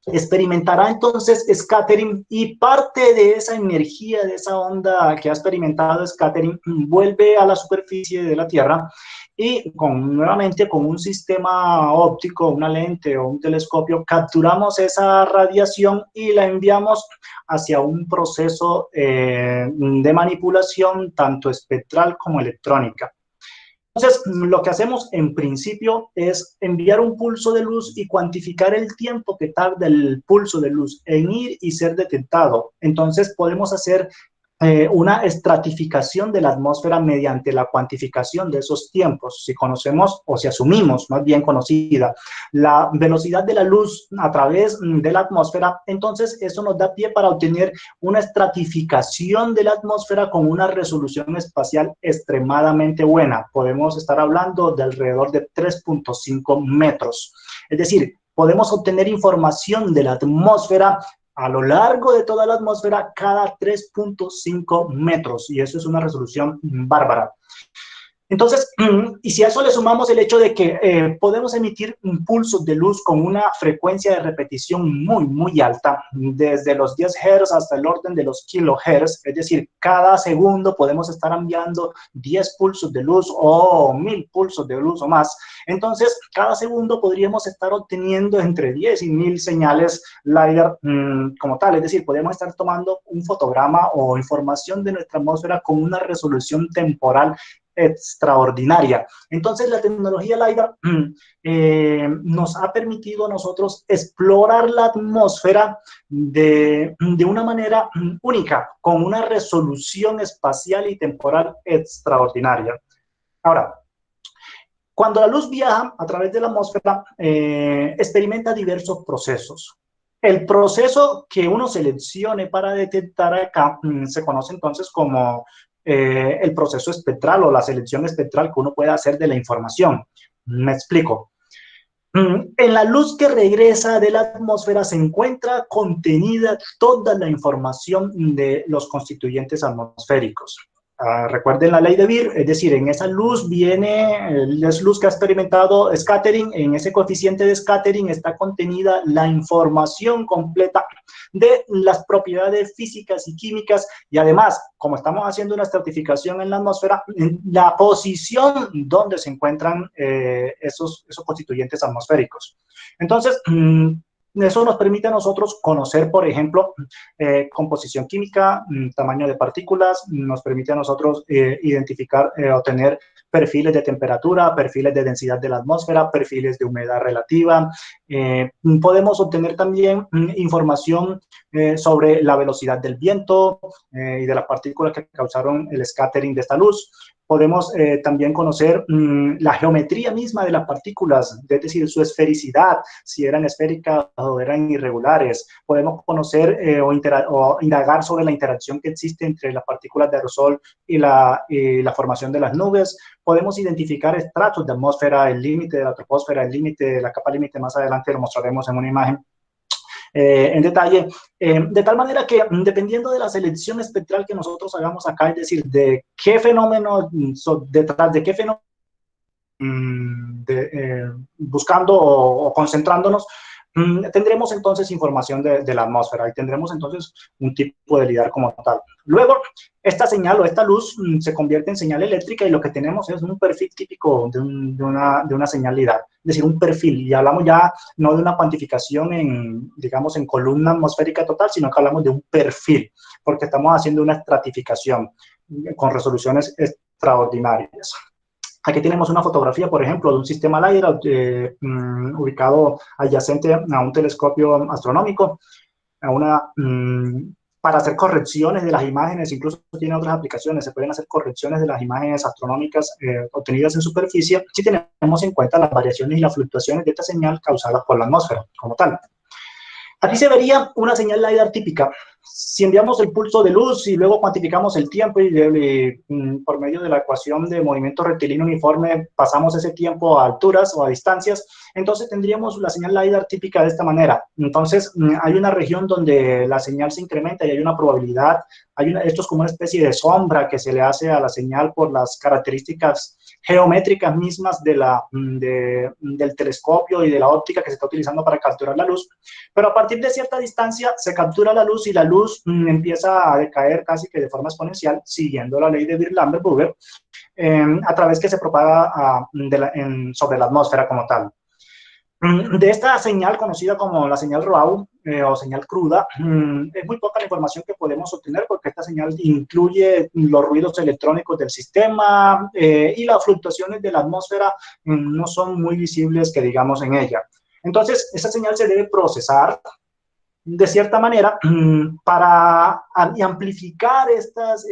experimentará entonces scattering, y parte de esa energía, de esa onda que ha experimentado scattering, vuelve a la superficie de la Tierra, y nuevamente con un sistema óptico, una lente o un telescopio, capturamos esa radiación y la enviamos hacia un proceso de manipulación tanto espectral como electrónica. Entonces, lo que hacemos en principio es enviar un pulso de luz y cuantificar el tiempo que tarda el pulso de luz en ir y ser detectado. Entonces, podemos hacer una estratificación de la atmósfera mediante la cuantificación de esos tiempos. Si conocemos, o si asumimos, más bien conocida, la velocidad de la luz a través de la atmósfera, entonces eso nos da pie para obtener una estratificación de la atmósfera con una resolución espacial extremadamente buena. Podemos estar hablando de alrededor de 3.5 metros. Es decir, podemos obtener información de la atmósfera a lo largo de toda la atmósfera cada 3.5 metros, y eso es una resolución bárbara. Entonces, y si a eso le sumamos el hecho de que podemos emitir impulsos de luz con una frecuencia de repetición muy, muy alta, desde los 10 Hz hasta el orden de los kilohertz, es decir, cada segundo podemos estar enviando 10 pulsos de luz o 1000 pulsos de luz o más. Entonces, cada segundo podríamos estar obteniendo entre 10 y 1000 señales LiDAR como tal, es decir, podemos estar tomando un fotograma o información de nuestra atmósfera con una resolución temporal extraordinaria. Entonces, la tecnología LiDAR nos ha permitido a nosotros explorar la atmósfera de una manera única, con una resolución espacial y temporal extraordinaria. Ahora, cuando la luz viaja a través de la atmósfera, experimenta diversos procesos. El proceso que uno seleccione para detectar acá se conoce entonces como el proceso espectral, o la selección espectral que uno puede hacer de la información. Me explico. En la luz que regresa de la atmósfera se encuentra contenida toda la información de los constituyentes atmosféricos. Recuerden la ley de Beer, es decir, en esa luz es luz que ha experimentado scattering. En ese coeficiente de scattering está contenida la información completa de las propiedades físicas y químicas, y además, como estamos haciendo una estratificación en la atmósfera, la posición donde se encuentran esos constituyentes atmosféricos. Entonces, eso nos permite a nosotros conocer, por ejemplo, composición química, tamaño de partículas, nos permite a nosotros identificar o tener perfiles de temperatura, perfiles de densidad de la atmósfera, perfiles de humedad relativa. Podemos obtener también información sobre la velocidad del viento y de las partículas que causaron el scattering de esta luz. Podemos también conocer la geometría misma de las partículas, es decir, su esfericidad, si eran esféricas o eran irregulares. Podemos conocer o indagar sobre la interacción que existe entre las partículas de aerosol y la formación de las nubes. Podemos identificar estratos de atmósfera, el límite de la troposfera, el límite de la capa límite, más adelante lo mostraremos en una imagen. En detalle, de tal manera que dependiendo de la selección espectral que nosotros hagamos acá, es decir, de qué fenómeno, detrás de qué fenómeno, buscando o concentrándonos, tendremos entonces información de la atmósfera y tendremos entonces un tipo de lidar como tal. Luego, esta señal o esta luz se convierte en señal eléctrica y lo que tenemos es un perfil típico de una señal lidar, es decir, un perfil. Y hablamos ya no de una cuantificación digamos, en columna atmosférica total, sino que hablamos de un perfil, porque estamos haciendo una estratificación con resoluciones extraordinarias. Aquí tenemos una fotografía, por ejemplo, de un sistema LiDAR ubicado adyacente a un telescopio astronómico, para hacer correcciones de las imágenes, incluso tiene otras aplicaciones, se pueden hacer correcciones de las imágenes astronómicas obtenidas en superficie si tenemos en cuenta las variaciones y las fluctuaciones de esta señal causadas por la atmósfera como tal. Aquí se vería una señal LiDAR típica. Si enviamos el pulso de luz y luego cuantificamos el tiempo y por medio de la ecuación de movimiento rectilíneo uniforme pasamos ese tiempo a alturas o a distancias, entonces tendríamos la señal LiDAR típica de esta manera. Entonces hay una región donde la señal se incrementa y hay una probabilidad, esto es como una especie de sombra que se le hace a la señal por las características geométricas mismas del telescopio y de la óptica que se está utilizando para capturar la luz, pero a partir de cierta distancia se captura la luz y la luz empieza a decaer casi que de forma exponencial, siguiendo la ley de Beer-Lambert-Burger, a través que se propaga sobre la atmósfera como tal. De esta señal conocida como la señal RAW o señal cruda, es muy poca la información que podemos obtener porque esta señal incluye los ruidos electrónicos del sistema y las fluctuaciones de la atmósfera no son muy visibles que digamos en ella. Entonces, esa señal se debe procesar de cierta manera para amplificar estas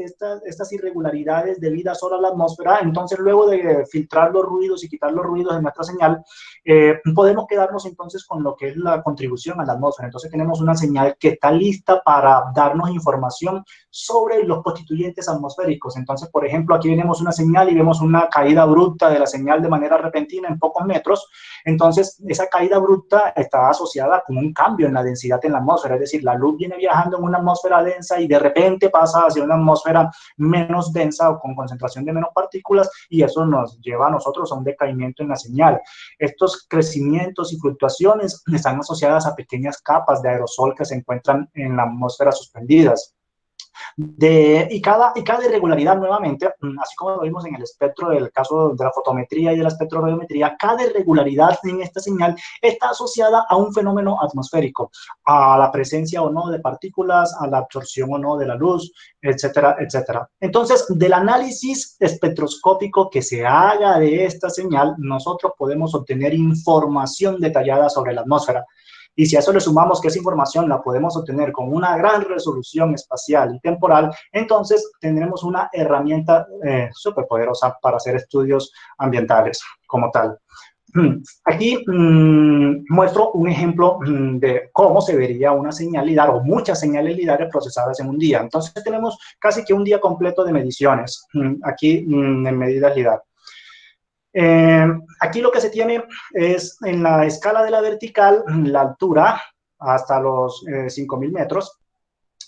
irregularidades debidas solo a la atmósfera. Entonces, luego de filtrar los ruidos y quitar los ruidos de nuestra señal, podemos quedarnos entonces con lo que es la contribución a la atmósfera. Entonces, tenemos una señal que está lista para darnos información sobre los constituyentes atmosféricos. Entonces, por ejemplo, aquí tenemos una señal y vemos una caída abrupta de la señal de manera repentina en pocos metros. Entonces, esa caída abrupta está asociada con un cambio en la densidad en la atmósfera, es decir, la luz viene viajando en una atmósfera densa y de repente pasa hacia una atmósfera menos densa o con concentración de menos partículas y eso nos lleva a nosotros a un decaimiento en la señal. Estos crecimientos y fluctuaciones están asociadas a pequeñas capas de aerosol que se encuentran en la atmósfera suspendidas. Y cada irregularidad, nuevamente, así como lo vimos en el espectro del caso de la fotometría y de la espectroradiometría, cada irregularidad en esta señal está asociada a un fenómeno atmosférico, a la presencia o no de partículas, a la absorción o no de la luz, etcétera, etcétera. Entonces, del análisis espectroscópico que se haga de esta señal, nosotros podemos obtener información detallada sobre la atmósfera. Y si a eso le sumamos que esa información la podemos obtener con una gran resolución espacial y temporal, entonces tendremos una herramienta súper poderosa para hacer estudios ambientales como tal. Aquí muestro un ejemplo de cómo se vería una señal LiDAR o muchas señales LiDAR procesadas en un día. Entonces tenemos casi que un día completo de mediciones aquí en medidas LiDAR. Aquí lo que se tiene es en la escala de la vertical, la altura hasta los 5.000 metros,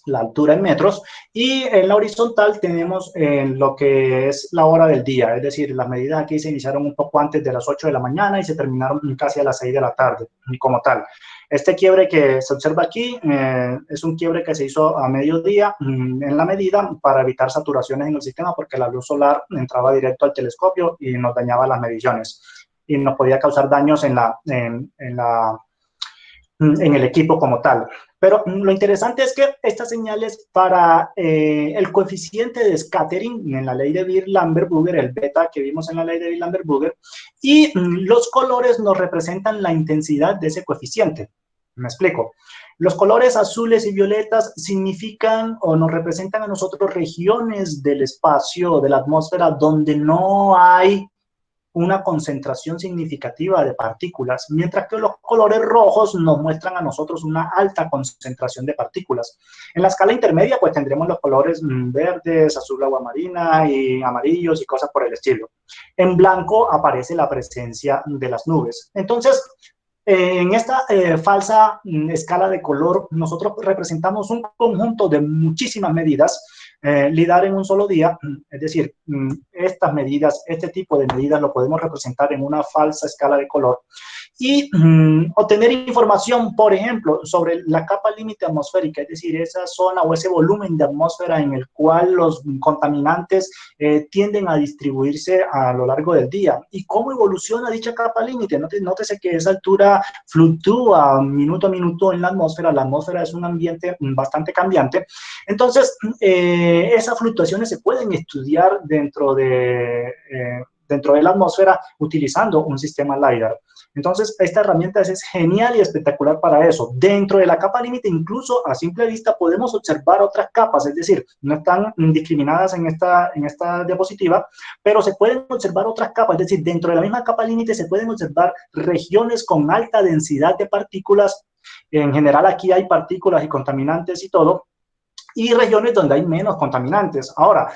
la altura en metros, y en la horizontal tenemos lo que es la hora del día, es decir, las medidas aquí se iniciaron un poco antes de las 8 de la mañana y se terminaron casi a las 6 de la tarde, como tal. Este quiebre que se observa aquí es un quiebre que se hizo a mediodía en la medida para evitar saturaciones en el sistema porque la luz solar entraba directo al telescopio y nos dañaba las mediciones y nos podía causar daños en el equipo como tal. Pero lo interesante es que estas señales para el coeficiente de scattering en la ley de Beer-Lambert-Burger, el beta que vimos en la ley de Beer-Lambert-Burger, y los colores nos representan la intensidad de ese coeficiente. Me explico. Los colores azules y violetas significan o nos representan a nosotros regiones del espacio, de la atmósfera, donde no hay una concentración significativa de partículas, mientras que los colores rojos nos muestran a nosotros una alta concentración de partículas. En la escala intermedia, pues tendremos los colores verdes, azul agua marina y amarillos y cosas por el estilo. En blanco aparece la presencia de las nubes. Entonces, en esta falsa escala de color, nosotros representamos un conjunto de muchísimas medidas LIDAR en un solo día, es decir, estas medidas, este tipo de medidas lo podemos representar en una falsa escala de color y obtener información, por ejemplo, sobre la capa límite atmosférica, es decir, esa zona o ese volumen de atmósfera en el cual los contaminantes tienden a distribuirse a lo largo del día y cómo evoluciona dicha capa límite. Nótese que esa altura fluctúa minuto a minuto en la atmósfera es un ambiente bastante cambiante, entonces esas fluctuaciones se pueden estudiar dentro de la atmósfera utilizando un sistema LiDAR. Entonces, esta herramienta es genial y espectacular para eso. Dentro de la capa límite, incluso a simple vista, podemos observar otras capas, es decir, no están discriminadas en esta diapositiva, pero se pueden observar otras capas, es decir, dentro de la misma capa límite se pueden observar regiones con alta densidad de partículas. En general, aquí hay partículas y contaminantes y todo, y regiones donde hay menos contaminantes. Ahora,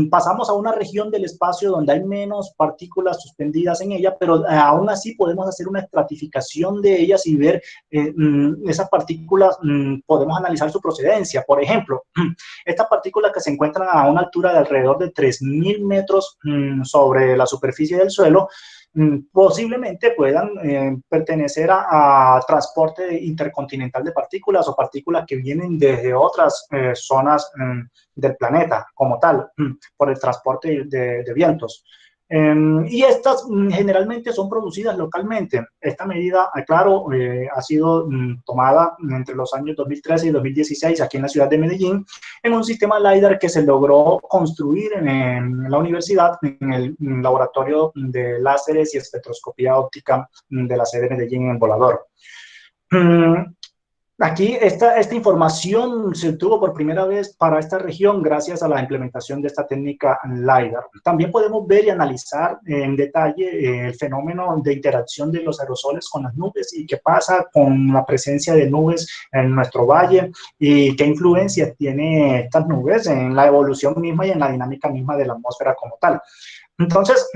pasamos a una región del espacio donde hay menos partículas suspendidas en ella, pero aún así podemos hacer una estratificación de ellas y ver esas partículas, podemos analizar su procedencia. Por ejemplo, estas partículas que se encuentran a una altura de alrededor de 3.000 metros sobre la superficie del suelo, posiblemente puedan pertenecer a transporte intercontinental de partículas o partículas que vienen desde otras zonas del planeta como tal, por el transporte de vientos. Y estas generalmente son producidas localmente. Esta medida, claro, ha sido tomada entre los años 2013 y 2016 aquí en la ciudad de Medellín, en un sistema LiDAR que se logró construir en la universidad, en el laboratorio de láseres y espectroscopía óptica de la sede de Medellín en Volador. Aquí esta información se obtuvo por primera vez para esta región gracias a la implementación de esta técnica LiDAR. También podemos ver y analizar en detalle el fenómeno de interacción de los aerosoles con las nubes y qué pasa con la presencia de nubes en nuestro valle y qué influencia tiene estas nubes en la evolución misma y en la dinámica misma de la atmósfera como tal. Entonces,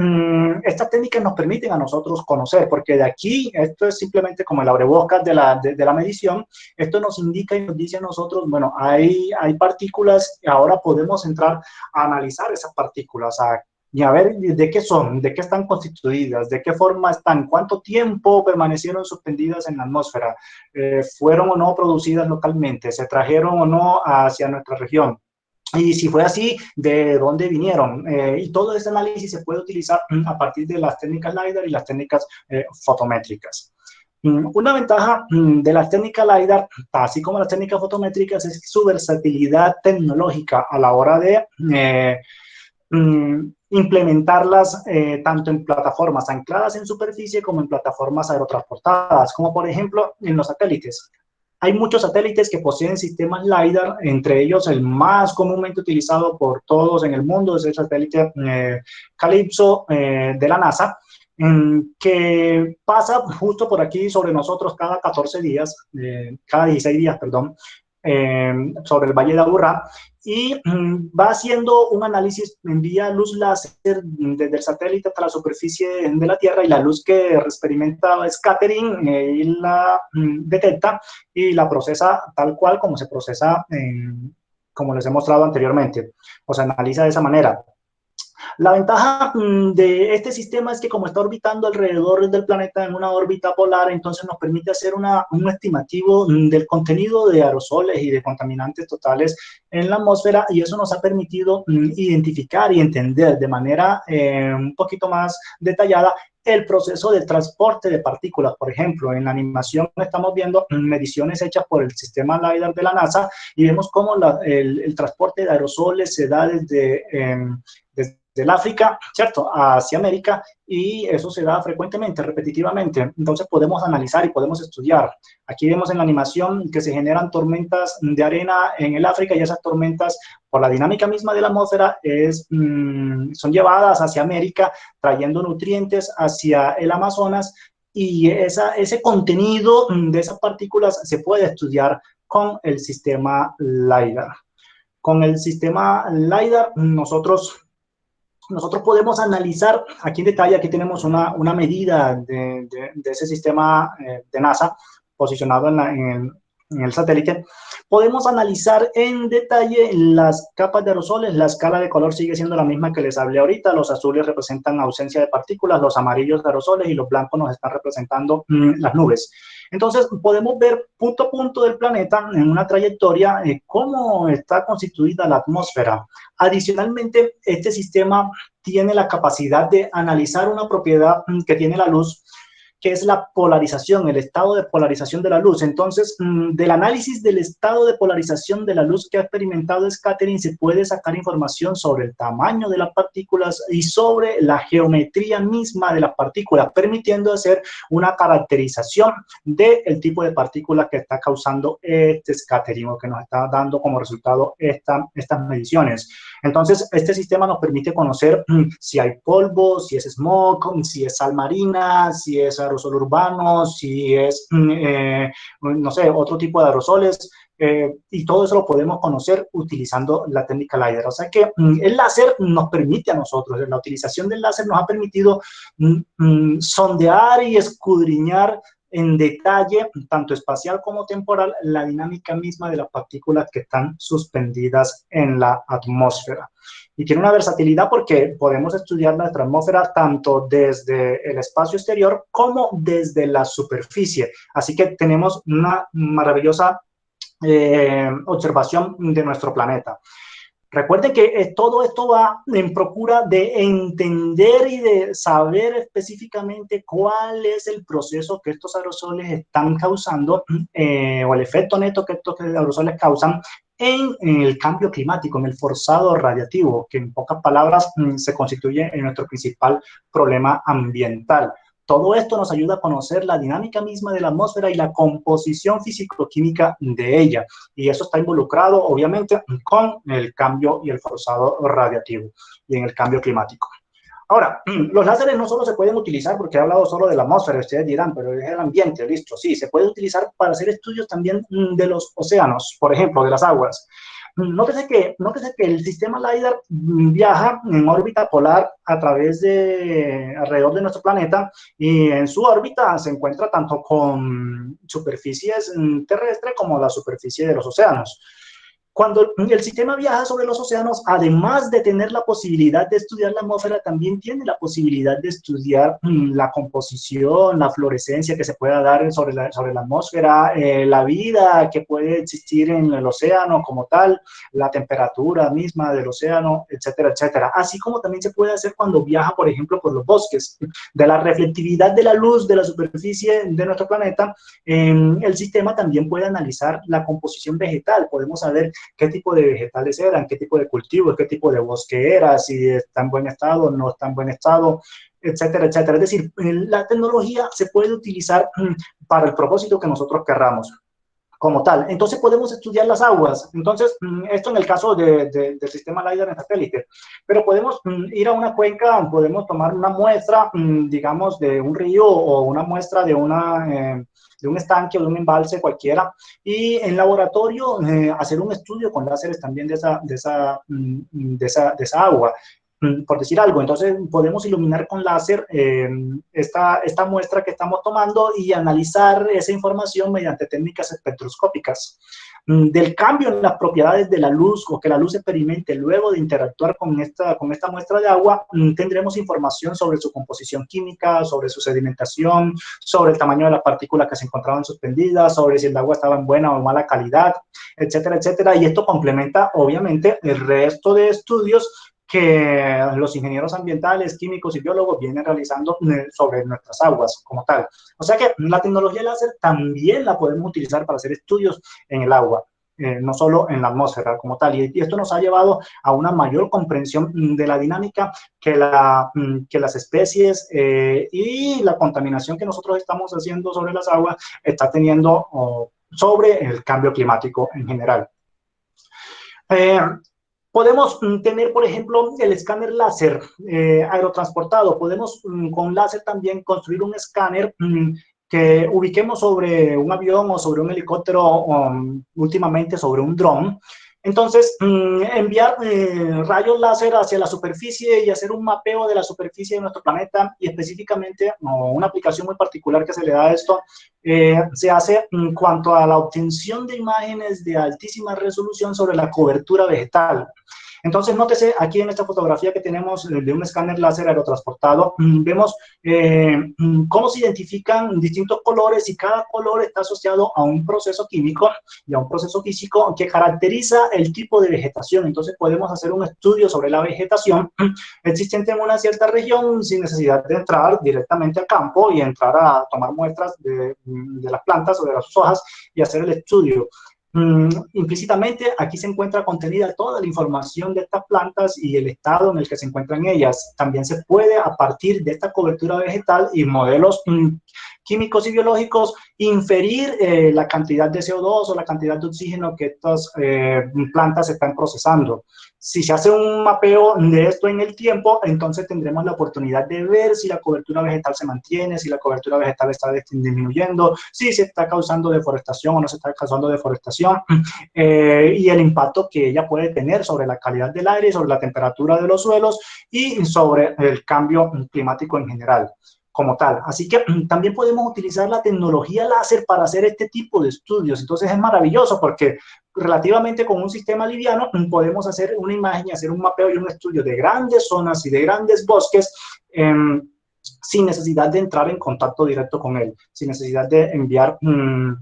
estas técnicas nos permiten a nosotros conocer, porque de aquí, esto es simplemente como el abrebocas de la medición, esto nos indica y nos dice a nosotros, bueno, hay partículas y ahora podemos entrar a analizar esas partículas, y a ver de qué son, de qué están constituidas, de qué forma están, cuánto tiempo permanecieron suspendidas en la atmósfera, fueron o no producidas localmente, se trajeron o no hacia nuestra región. Y si fue así, ¿de dónde vinieron? Y todo ese análisis se puede utilizar a partir de las técnicas LiDAR y las técnicas fotométricas. Una ventaja de las técnicas LiDAR, así como las técnicas fotométricas, es su versatilidad tecnológica a la hora de implementarlas tanto en plataformas ancladas en superficie como en plataformas aerotransportadas, como por ejemplo en los satélites. Hay muchos satélites que poseen sistemas LiDAR, entre ellos el más comúnmente utilizado por todos en el mundo es el satélite Calypso de la NASA, que pasa justo por aquí sobre nosotros cada 14 días, cada 16 días, perdón, sobre el Valle de Aburrá, y va haciendo un análisis, envía luz láser desde el satélite hasta la superficie de la Tierra y la luz que experimenta scattering y la detecta y la procesa tal cual como se procesa, como les he mostrado anteriormente, o se analiza de esa manera. La ventaja de este sistema es que como está orbitando alrededor del planeta en una órbita polar, entonces nos permite hacer un estimativo del contenido de aerosoles y de contaminantes totales en la atmósfera, y eso nos ha permitido identificar y entender de manera un poquito más detallada el proceso de transporte de partículas. Por ejemplo, en la animación estamos viendo mediciones hechas por el sistema LiDAR de la NASA y vemos cómo el transporte de aerosoles se da desde el África, ¿cierto?, hacia América, y eso se da frecuentemente, repetitivamente. Entonces podemos analizar y podemos estudiar. Aquí vemos en la animación que se generan tormentas de arena en el África, y esas tormentas, por la dinámica misma de la atmósfera, son llevadas hacia América, trayendo nutrientes hacia el Amazonas, y ese contenido de esas partículas se puede estudiar con el sistema LiDAR. Con el sistema LiDAR nosotros podemos analizar, aquí en detalle, aquí tenemos una medida de ese sistema de NASA posicionado en el satélite. Podemos analizar en detalle las capas de aerosoles. La escala de color sigue siendo la misma que les hablé ahorita. Los azules representan ausencia de partículas, los amarillos de aerosoles y los blancos nos están representando las nubes. Entonces, podemos ver punto a punto del planeta en una trayectoria cómo está constituida la atmósfera. Adicionalmente, este sistema tiene la capacidad de analizar una propiedad que tiene la luz, que es la polarización, el estado de polarización de la luz. Entonces, del análisis del estado de polarización de la luz que ha experimentado scattering, se puede sacar información sobre el tamaño de las partículas y sobre la geometría misma de las partículas, permitiendo hacer una caracterización del tipo de partículas que está causando este scattering, o que nos está dando como resultado estas mediciones. Entonces, este sistema nos permite conocer si hay polvo, si es smog, si es sal marina, si es aerosol urbano, si es, no sé, otro tipo de aerosoles, y todo eso lo podemos conocer utilizando la técnica LiDAR. O sea que el láser nos permite a nosotros, la utilización del láser nos ha permitido sondear y escudriñar en detalle, tanto espacial como temporal, la dinámica misma de las partículas que están suspendidas en la atmósfera. Y tiene una versatilidad porque podemos estudiar nuestra atmósfera tanto desde el espacio exterior como desde la superficie. Así que tenemos una maravillosa observación de nuestro planeta. Recuerden que todo esto va en procura de entender y de saber específicamente cuál es el proceso que estos aerosoles están causando, o el efecto neto que estos aerosoles causan en el cambio climático, en el forzado radiativo, que en pocas palabras se constituye en nuestro principal problema ambiental. Todo esto nos ayuda a conocer la dinámica misma de la atmósfera y la composición físico-química de ella. Y eso está involucrado, obviamente, con el cambio y el forzado radiativo y en el cambio climático. Ahora, los láseres no solo se pueden utilizar, porque he hablado solo de la atmósfera, ustedes dirán, pero es el ambiente, listo. Sí, se puede utilizar para hacer estudios también de los océanos, por ejemplo, de las aguas. Nótese que el sistema LiDAR viaja en órbita polar alrededor de nuestro planeta, y en su órbita se encuentra tanto con superficies terrestres como la superficie de los océanos. Cuando el sistema viaja sobre los océanos, además de tener la posibilidad de estudiar la atmósfera, también tiene la posibilidad de estudiar la composición, la fluorescencia que se pueda dar sobre la atmósfera, la vida que puede existir en el océano como tal, la temperatura misma del océano, etcétera, etcétera. Así como también se puede hacer cuando viaja, por ejemplo, por los bosques. De la reflectividad de la luz de la superficie de nuestro planeta, el sistema también puede analizar la composición vegetal. Podemos saber qué tipo de vegetales eran, qué tipo de cultivos, qué tipo de bosque era, si está en buen estado, no está en buen estado, etcétera, etcétera. Es decir, la tecnología se puede utilizar para el propósito que nosotros querramos como tal. Entonces podemos estudiar las aguas. Entonces, esto en el caso del sistema LiDAR en satélite. Pero podemos ir a una cuenca, podemos tomar una muestra, digamos, de un río, o una muestra de un estanque o de un embalse cualquiera, y en laboratorio hacer un estudio con láseres también de esa agua, por decir algo. Entonces podemos iluminar con láser esta muestra que estamos tomando y analizar esa información mediante técnicas espectroscópicas. Del cambio en las propiedades de la luz, o que la luz experimente luego de interactuar con esta muestra de agua, tendremos información sobre su composición química, sobre su sedimentación, sobre el tamaño de las partículas que se encontraban suspendidas, sobre si el agua estaba en buena o mala calidad, etcétera, etcétera. Y esto complementa, obviamente, el resto de estudios que los ingenieros ambientales, químicos y biólogos vienen realizando sobre nuestras aguas como tal. O sea que la tecnología láser también la podemos utilizar para hacer estudios en el agua. No solo en la atmósfera como tal. Y esto nos ha llevado a una mayor comprensión de la dinámica que las especies y la contaminación que nosotros estamos haciendo sobre las aguas está teniendo sobre el cambio climático en general. Podemos tener, por ejemplo, el escáner láser aerotransportado. Podemos con láser también construir un escáner que ubiquemos sobre un avión o sobre un helicóptero, últimamente sobre un dron. Entonces, enviar rayos láser hacia la superficie y hacer un mapeo de la superficie de nuestro planeta, y específicamente una aplicación muy particular que se le da a esto, se hace en cuanto a la obtención de imágenes de altísima resolución sobre la cobertura vegetal. Entonces, nótese aquí en esta fotografía que tenemos de un escáner láser aerotransportado, vemos cómo se identifican distintos colores y cada color está asociado a un proceso químico y a un proceso físico que caracteriza el tipo de vegetación. Entonces, podemos hacer un estudio sobre la vegetación existente en una cierta región sin necesidad de entrar directamente al campo y entrar a tomar muestras de las plantas o de las hojas y hacer el estudio. Implícitamente aquí se encuentra contenida toda la información de estas plantas y el estado en el que se encuentran ellas. También se puede, a partir de esta cobertura vegetal y modelos químicos y biológicos, inferir la cantidad de CO2 o la cantidad de oxígeno que estas plantas están procesando. Si se hace un mapeo de esto en el tiempo, entonces tendremos la oportunidad de ver si la cobertura vegetal se mantiene, si la cobertura vegetal está disminuyendo, si se está causando deforestación o no se está causando deforestación, y el impacto que ella puede tener sobre la calidad del aire, sobre la temperatura de los suelos y sobre el cambio climático en general como tal. Así que también podemos utilizar la tecnología láser para hacer este tipo de estudios. Entonces es maravilloso porque relativamente con un sistema liviano podemos hacer una imagen y hacer un mapeo y un estudio de grandes zonas y de grandes bosques sin necesidad de entrar en contacto directo con él, sin necesidad de enviar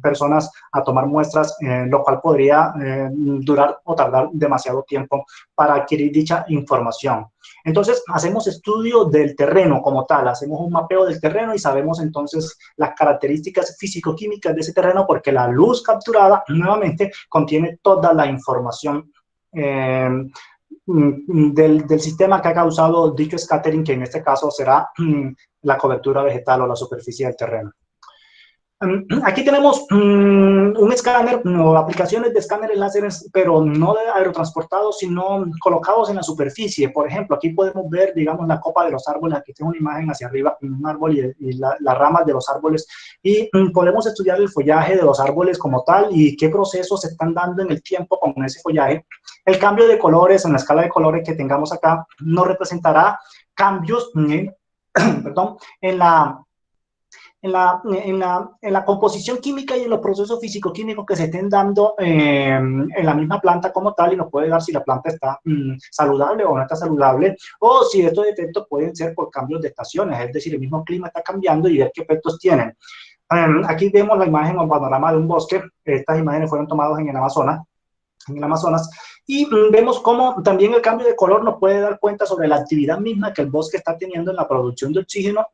personas a tomar muestras, lo cual podría durar o tardar demasiado tiempo para adquirir dicha información. Entonces, hacemos estudio del terreno como tal, hacemos un mapeo del terreno y sabemos entonces las características físico-químicas de ese terreno porque la luz capturada nuevamente contiene toda la información del sistema que ha causado dicho scattering, que en este caso será la cobertura vegetal o la superficie del terreno. Aquí tenemos un escáner o aplicaciones de escáneres láseres, pero no de aerotransportados, sino colocados en la superficie. Por ejemplo, aquí podemos ver, digamos, la copa de los árboles. Aquí tengo una imagen hacia arriba, un árbol y las ramas de los árboles. Y podemos estudiar el follaje de los árboles como tal y qué procesos se están dando en el tiempo con ese follaje. El cambio de colores en la escala de colores que tengamos acá nos representará cambios perdón, en la composición química y en los procesos físico-químicos que se estén dando en la misma planta como tal, y nos puede dar si la planta está saludable o no está saludable, o si estos efectos pueden ser por cambios de estaciones, es decir, el mismo clima está cambiando y ver qué efectos tienen. Aquí vemos la imagen o el panorama de un bosque. Estas imágenes fueron tomadas en el Amazonas, y vemos cómo también el cambio de color nos puede dar cuenta sobre la actividad misma que el bosque está teniendo en la producción de oxígeno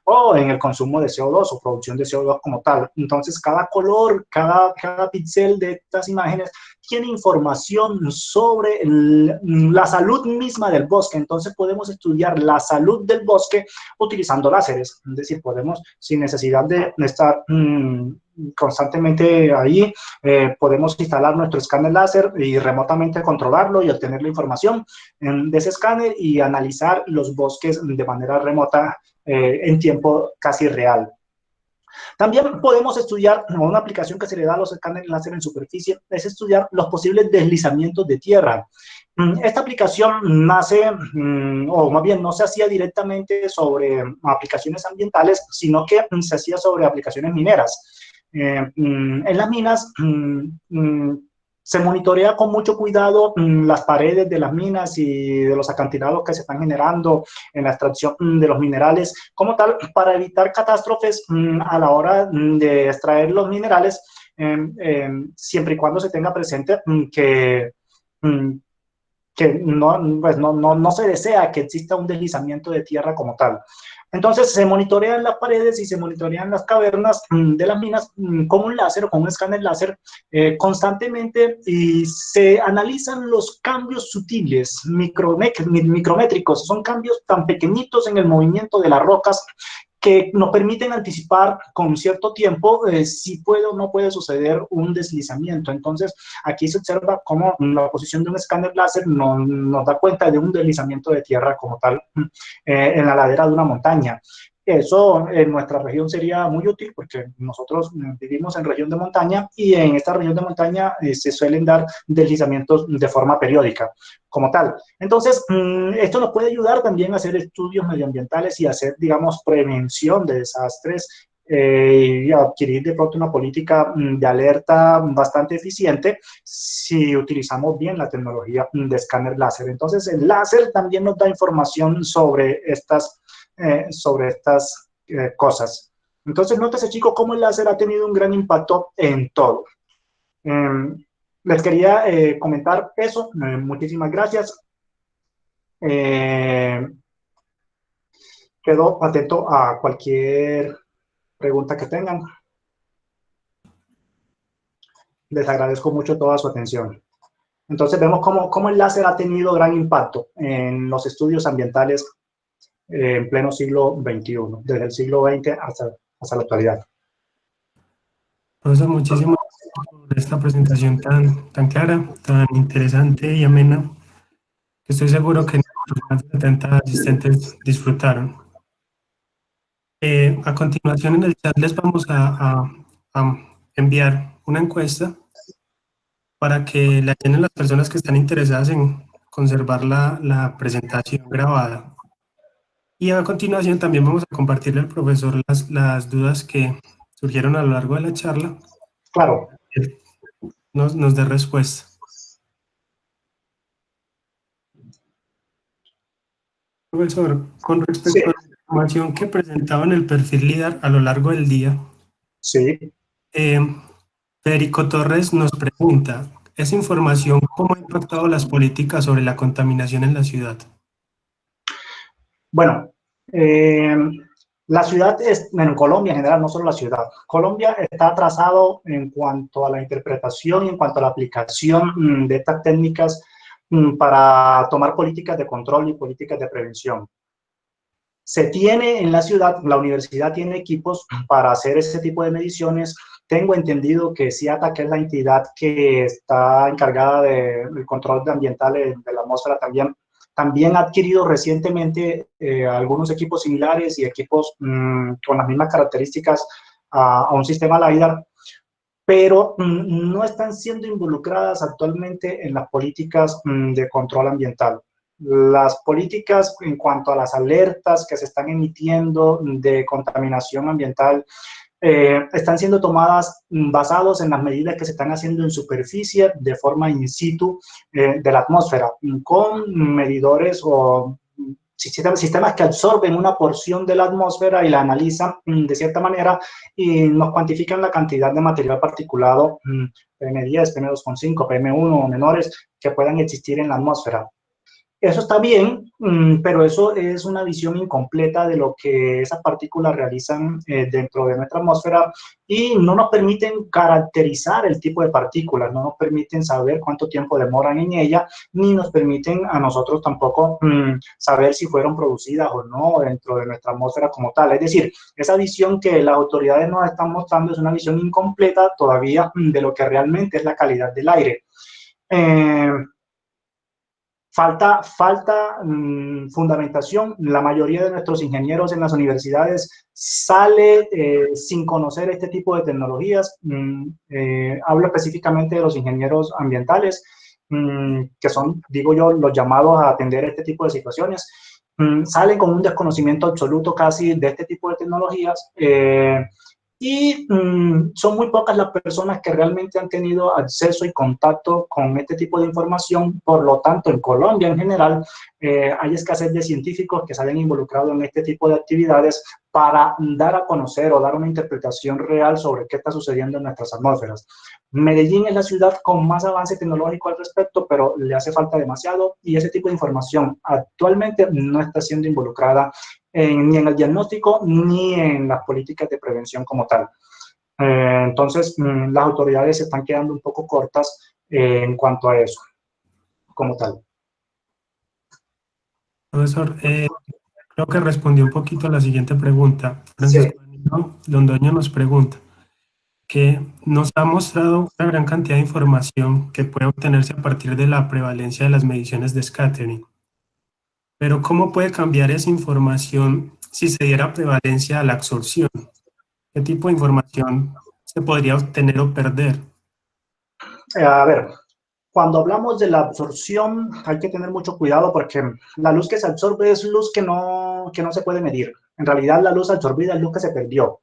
o en el consumo de CO2 o producción de CO2 como tal. Entonces, cada color, cada píxel de estas imágenes tiene información sobre la salud misma del bosque. Entonces, podemos estudiar la salud del bosque utilizando láseres. Es decir, podemos, sin necesidad de estar constantemente ahí, podemos instalar nuestro escáner láser y remotamente controlarlo y obtener la información de ese escáner y analizar los bosques de manera remota en tiempo casi real. También podemos estudiar, una aplicación que se le da a los escáneres láser en superficie, es estudiar los posibles deslizamientos de tierra. Esta aplicación nace, o más bien no se hacía directamente sobre aplicaciones ambientales, sino que se hacía sobre aplicaciones mineras. En las minas se monitorea con mucho cuidado las paredes de las minas y de los acantilados que se están generando en la extracción de los minerales como tal, para evitar catástrofes a la hora de extraer los minerales, siempre y cuando se tenga presente que que pues no se desea que exista un deslizamiento de tierra como tal. Entonces se monitorean las paredes y se monitorean las cavernas de las minas con un láser o con un escáner láser constantemente, y se analizan los cambios sutiles, micrométricos. Son cambios tan pequeñitos en el movimiento de las rocas que nos permiten anticipar con cierto tiempo si puede o no puede suceder un deslizamiento. Entonces, aquí se observa cómo la posición de un escáner láser nos da cuenta de un deslizamiento de tierra como tal en la ladera de una montaña. Eso en nuestra región sería muy útil porque nosotros vivimos en región de montaña, y en esta región de montaña se suelen dar deslizamientos de forma periódica como tal. Entonces, esto nos puede ayudar también a hacer estudios medioambientales y hacer, digamos, prevención de desastres, y adquirir de pronto una política de alerta bastante eficiente si utilizamos bien la tecnología de escáner láser. Entonces, el láser también nos da información sobre estas cosas. Entonces, nótese, chicos, cómo el láser ha tenido un gran impacto en todo. Les quería comentar eso. Muchísimas gracias. Quedo atento a cualquier pregunta que tengan. Les agradezco mucho toda su atención. Entonces vemos cómo el láser ha tenido gran impacto en los estudios ambientales en pleno siglo XXI, desde el siglo XX hasta la actualidad.
Profesor, muchísimas gracias por esta presentación tan clara, tan interesante y amena, que estoy seguro que nuestros más de 70 asistentes disfrutaron. A continuación en el chat les vamos a enviar una encuesta para que la llenen las personas que están interesadas en conservar la presentación grabada. Y a continuación también vamos a compartirle al profesor las dudas que surgieron a lo largo de la charla.
Claro.
Él nos dé respuesta. Profesor, con
Sí.
respecto a la información que presentaba en el perfil LIDAR a lo largo del día,
Sí.
Federico Torres nos pregunta, ¿esa información cómo ha impactado las políticas sobre la contaminación en la ciudad?
Bueno, la ciudad en Colombia en general, no solo la ciudad. Colombia está atrasado en cuanto a la interpretación y en cuanto a la aplicación de estas técnicas para tomar políticas de control y políticas de prevención. Se tiene en la ciudad, la universidad tiene equipos para hacer ese tipo de mediciones. Tengo entendido que CIATA, que es la entidad que está encargada del control ambiental de la atmósfera, también ha adquirido recientemente algunos equipos similares y equipos con las mismas características a un sistema LiDAR, pero no están siendo involucradas actualmente en las políticas de control ambiental. Las políticas en cuanto a las alertas que se están emitiendo de contaminación ambiental están siendo tomadas basados en las medidas que se están haciendo en superficie de forma in situ de la atmósfera, con medidores o sistemas que absorben una porción de la atmósfera y la analizan de cierta manera y nos cuantifican la cantidad de material particulado PM10, PM2,5, PM1 o menores que puedan existir en la atmósfera. Eso está bien, pero eso es una visión incompleta de lo que esas partículas realizan dentro de nuestra atmósfera, y no nos permiten caracterizar el tipo de partículas, no nos permiten saber cuánto tiempo demoran en ella, ni nos permiten a nosotros tampoco saber si fueron producidas o no dentro de nuestra atmósfera como tal. Es decir, esa visión que las autoridades nos están mostrando es una visión incompleta todavía de lo que realmente es la calidad del aire. Falta fundamentación. La mayoría de nuestros ingenieros en las universidades sale sin conocer este tipo de tecnologías. Hablo específicamente de los ingenieros ambientales, que son, digo yo, los llamados a atender este tipo de situaciones. Salen con un desconocimiento absoluto casi de este tipo de tecnologías. y son muy pocas las personas que realmente han tenido acceso y contacto con este tipo de información. Por lo tanto, en Colombia en general hay escasez de científicos que se hayan involucrado en este tipo de actividades para dar a conocer o dar una interpretación real sobre qué está sucediendo en nuestras atmósferas. Medellín es la ciudad con más avance tecnológico al respecto, pero le hace falta demasiado, y ese tipo de información actualmente no está siendo involucrada ni en el diagnóstico ni en las políticas de prevención como tal. Entonces, las autoridades se están quedando un poco cortas en cuanto a eso, como tal.
Profesor, creo que respondió un poquito a la siguiente pregunta.
Sí.
Francisco Danilo Londoño nos pregunta que nos ha mostrado una gran cantidad de información que puede obtenerse a partir de la prevalencia de las mediciones de scattering. Pero ¿cómo puede cambiar esa información si se diera prevalencia a la absorción? ¿Qué tipo de información se podría obtener o perder?
A ver, cuando hablamos de la absorción hay que tener mucho cuidado, porque la luz que se absorbe es luz que no se puede medir. En realidad, la luz absorbida es luz que se perdió.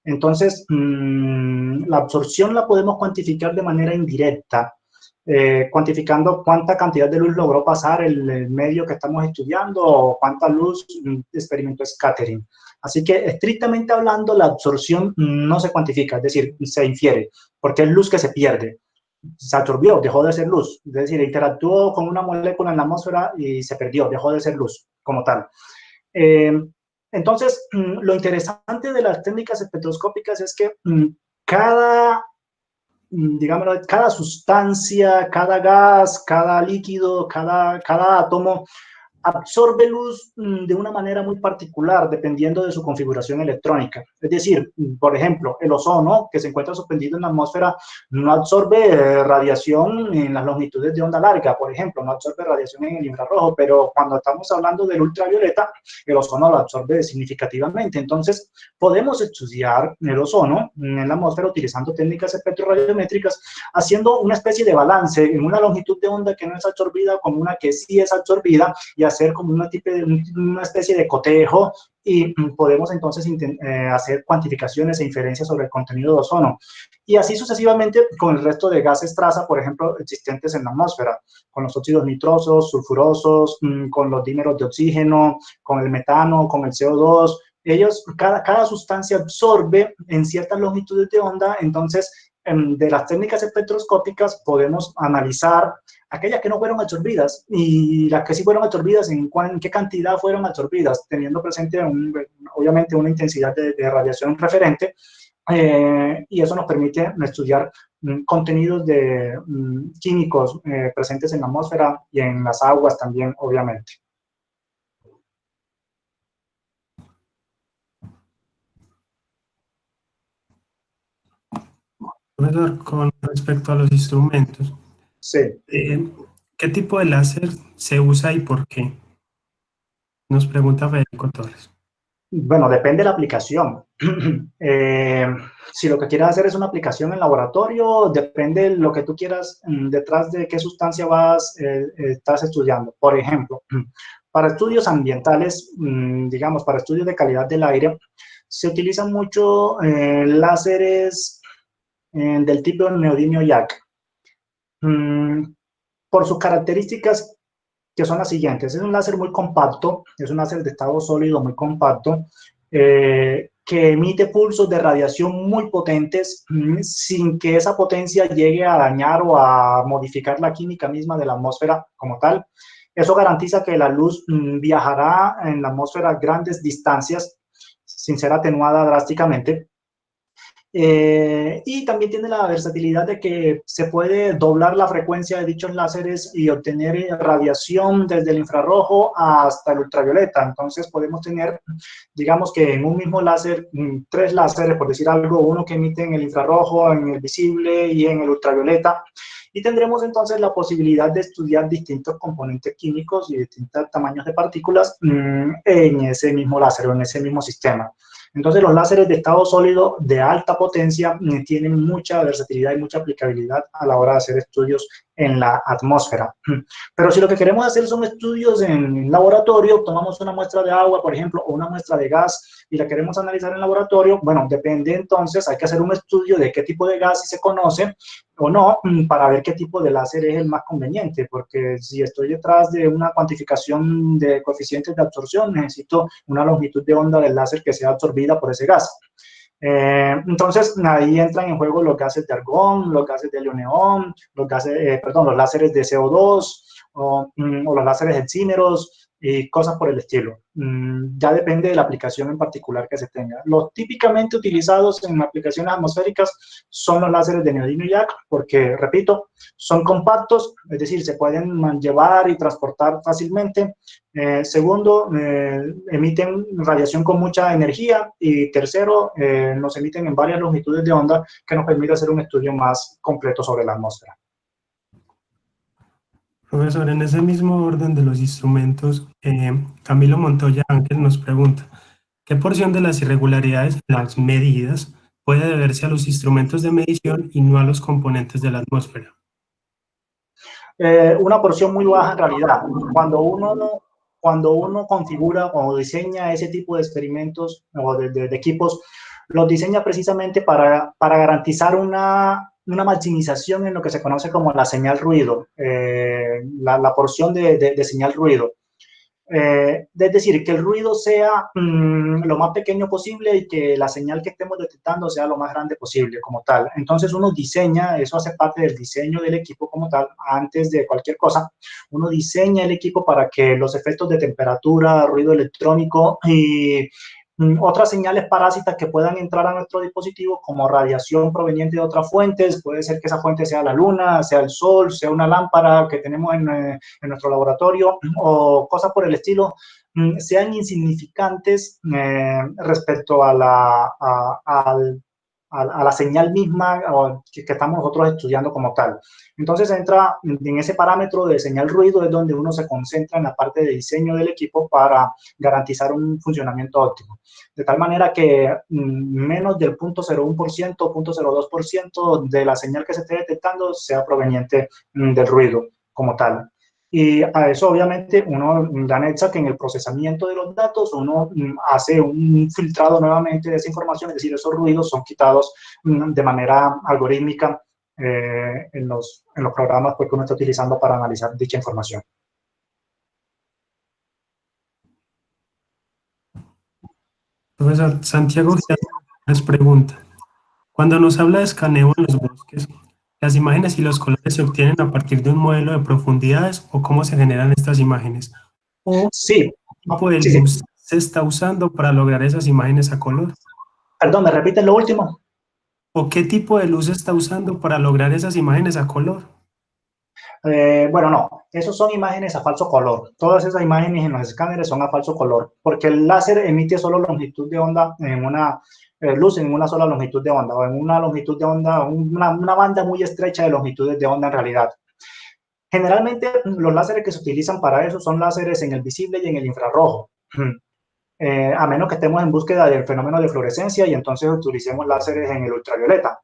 Entonces, la absorción la podemos cuantificar de manera indirecta, cuantificando cuánta cantidad de luz logró pasar el medio que estamos estudiando o cuánta luz experimentó scattering. Así que, estrictamente hablando, la absorción no se cuantifica, es decir, se infiere, porque es luz que se pierde. Se absorbió, dejó de ser luz, es decir, interactuó con una molécula en la atmósfera y se perdió, dejó de ser luz como tal. Eh, entonces, lo interesante de las técnicas espectroscópicas es que cada, digámoslo, cada sustancia, cada gas, cada líquido, cada átomo absorbe luz de una manera muy particular dependiendo de su configuración electrónica. Es decir, por ejemplo, el ozono, que se encuentra suspendido en la atmósfera, no absorbe radiación en las longitudes de onda larga, por ejemplo, no absorbe radiación en el infrarrojo, pero cuando estamos hablando del ultravioleta, el ozono lo absorbe significativamente. Entonces, podemos estudiar el ozono en la atmósfera utilizando técnicas espectroradiométricas, haciendo una especie de balance en una longitud de onda que no es absorbida como una que sí es absorbida, y hacer como una especie de cotejo, y podemos entonces hacer cuantificaciones e inferencias sobre el contenido de ozono. Y así sucesivamente con el resto de gases traza, por ejemplo, existentes en la atmósfera, con los óxidos nitrosos, sulfurosos, con los dímeros de oxígeno, con el metano, con el CO2. Ellos, cada sustancia absorbe en ciertas longitudes de onda. Entonces, de las técnicas espectroscópicas podemos analizar aquellas que no fueron absorbidas y las que sí fueron absorbidas, en qué cantidad fueron absorbidas, teniendo presente obviamente una intensidad de radiación referente, y eso nos permite estudiar contenidos de químicos presentes en la atmósfera y en las aguas también, obviamente.
Profesor, con respecto a los instrumentos,
Sí.
¿qué tipo de láser se usa y por qué? Nos pregunta Federico Torres.
Bueno, depende de la aplicación. Si lo que quieres hacer es una aplicación en laboratorio, depende de lo que tú quieras, detrás de qué sustancia estás estudiando. Por ejemplo, para estudios ambientales, digamos, para estudios de calidad del aire, se utilizan mucho láseres del tipo neodimio YAG. Por sus características, que son las siguientes: es un láser muy compacto, es un láser de estado sólido muy compacto, que emite pulsos de radiación muy potentes, sin que esa potencia llegue a dañar o a modificar la química misma de la atmósfera como tal. Eso garantiza que la luz viajará en la atmósfera grandes distancias sin ser atenuada drásticamente. Y también tiene la versatilidad de que se puede doblar la frecuencia de dichos láseres y obtener radiación desde el infrarrojo hasta el ultravioleta. Entonces podemos tener, digamos que en un mismo láser, tres láseres, por decir algo, uno que emite en el infrarrojo, en el visible y en el ultravioleta. Y tendremos entonces la posibilidad de estudiar distintos componentes químicos y distintos tamaños de partículas en ese mismo láser o en ese mismo sistema. Entonces, los láseres de estado sólido de alta potencia tienen mucha versatilidad y mucha aplicabilidad a la hora de hacer estudios en la atmósfera. Pero si lo que queremos hacer son estudios en laboratorio, tomamos una muestra de agua, por ejemplo, o una muestra de gas y la queremos analizar en laboratorio, bueno, depende entonces, hay que hacer un estudio de qué tipo de gas se conoce o no, para ver qué tipo de láser es el más conveniente, porque si estoy detrás de una cuantificación de coeficientes de absorción, necesito una longitud de onda del láser que sea absorbida por ese gas. Entonces, ahí entran en juego los gases de argón, los gases de helio-neón, los láseres de CO2 o los láseres hexímeros y cosas por el estilo. Ya depende de la aplicación en particular que se tenga. Los típicamente utilizados en aplicaciones atmosféricas son los láseres de neodimio y YAG, porque, repito, son compactos, es decir, se pueden llevar y transportar fácilmente. Segundo, emiten radiación con mucha energía. Y tercero, nos emiten en varias longitudes de onda que nos permite hacer un estudio más completo sobre la atmósfera.
Profesor, en ese mismo orden de los instrumentos, Camilo Montoya Ángel nos pregunta, ¿qué porción de las irregularidades en las medidas puede deberse a los instrumentos de medición y no a los componentes de la atmósfera?
Una porción muy baja en realidad. Cuando uno configura o diseña ese tipo de experimentos o de equipos, los diseña precisamente para garantizar una maximización en lo que se conoce como la señal ruido, la porción de señal ruido. Es decir, que el ruido sea lo más pequeño posible y que la señal que estemos detectando sea lo más grande posible como tal. Entonces uno diseña, eso hace parte del diseño del equipo como tal, antes de cualquier cosa, uno diseña el equipo para que los efectos de temperatura, ruido electrónico y otras señales parásitas que puedan entrar a nuestro dispositivo, como radiación proveniente de otras fuentes, puede ser que esa fuente sea la luna, sea el sol, sea una lámpara que tenemos en nuestro laboratorio, o cosas por el estilo, sean insignificantes respecto a la señal misma que estamos nosotros estudiando como tal. Entonces entra en ese parámetro de señal ruido, es donde uno se concentra en la parte de diseño del equipo para garantizar un funcionamiento óptimo. De tal manera que menos del 0.01%, 0.02% de la señal que se esté detectando sea proveniente del ruido como tal. Y a eso obviamente uno le anexa que en el procesamiento de los datos uno hace un filtrado nuevamente de esa información, es decir, esos ruidos son quitados de manera algorítmica en los programas que uno está utilizando para analizar dicha información.
Profesor, Santiago nos pregunta, cuando nos habla de escaneo en los bosques, ¿las imágenes y los colores se obtienen a partir de un modelo de profundidades o cómo se generan estas imágenes? ¿O
Sí,
qué tipo de
sí, sí.
luz se está usando para lograr esas imágenes a color?
Perdón, ¿me repiten lo último?
¿O qué tipo de luz se está usando para lograr esas imágenes a color?
Bueno, no, esos son imágenes a falso color. Todas esas imágenes en los escáneres son a falso color, porque el láser emite solo longitud de onda en una luz en una sola longitud de onda, o en una longitud de onda, una banda muy estrecha de longitudes de onda en realidad. Generalmente los láseres que se utilizan para eso son láseres en el visible y en el infrarrojo. A menos que estemos en búsqueda del fenómeno de fluorescencia y entonces utilicemos láseres en el ultravioleta.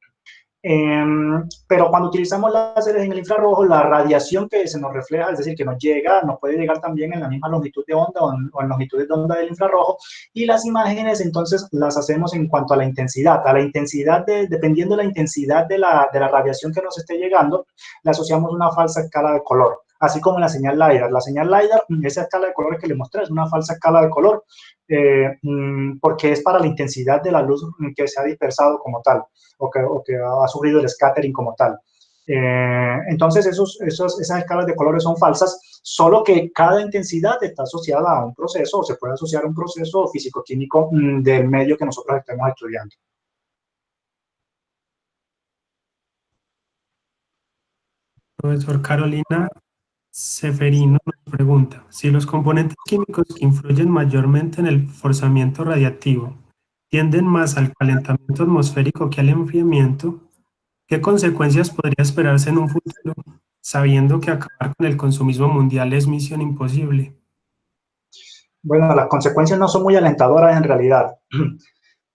Pero cuando utilizamos láseres en el infrarrojo, la radiación que se nos refleja, es decir, que nos llega, nos puede llegar también en la misma longitud de onda o en longitudes de onda del infrarrojo, y las imágenes entonces las hacemos en cuanto a la intensidad. Dependiendo de la intensidad de la radiación que nos esté llegando, le asociamos una falsa escala de color. Así como en la señal LiDAR. La señal LiDAR, esa escala de colores que le mostré, es una falsa escala de color, porque es para la intensidad de la luz que se ha dispersado como tal, o que ha sufrido el scattering como tal. Entonces, esas escalas de colores son falsas, solo que cada intensidad está asociada a un proceso, o se puede asociar a un proceso físico-químico del medio que nosotros estemos estudiando.
Profesor Carolina Seferino nos pregunta, si los componentes químicos que influyen mayormente en el forzamiento radiactivo tienden más al calentamiento atmosférico que al enfriamiento, ¿qué consecuencias podría esperarse en un futuro, sabiendo que acabar con el consumismo mundial es misión imposible?
Bueno, las consecuencias no son muy alentadoras en realidad.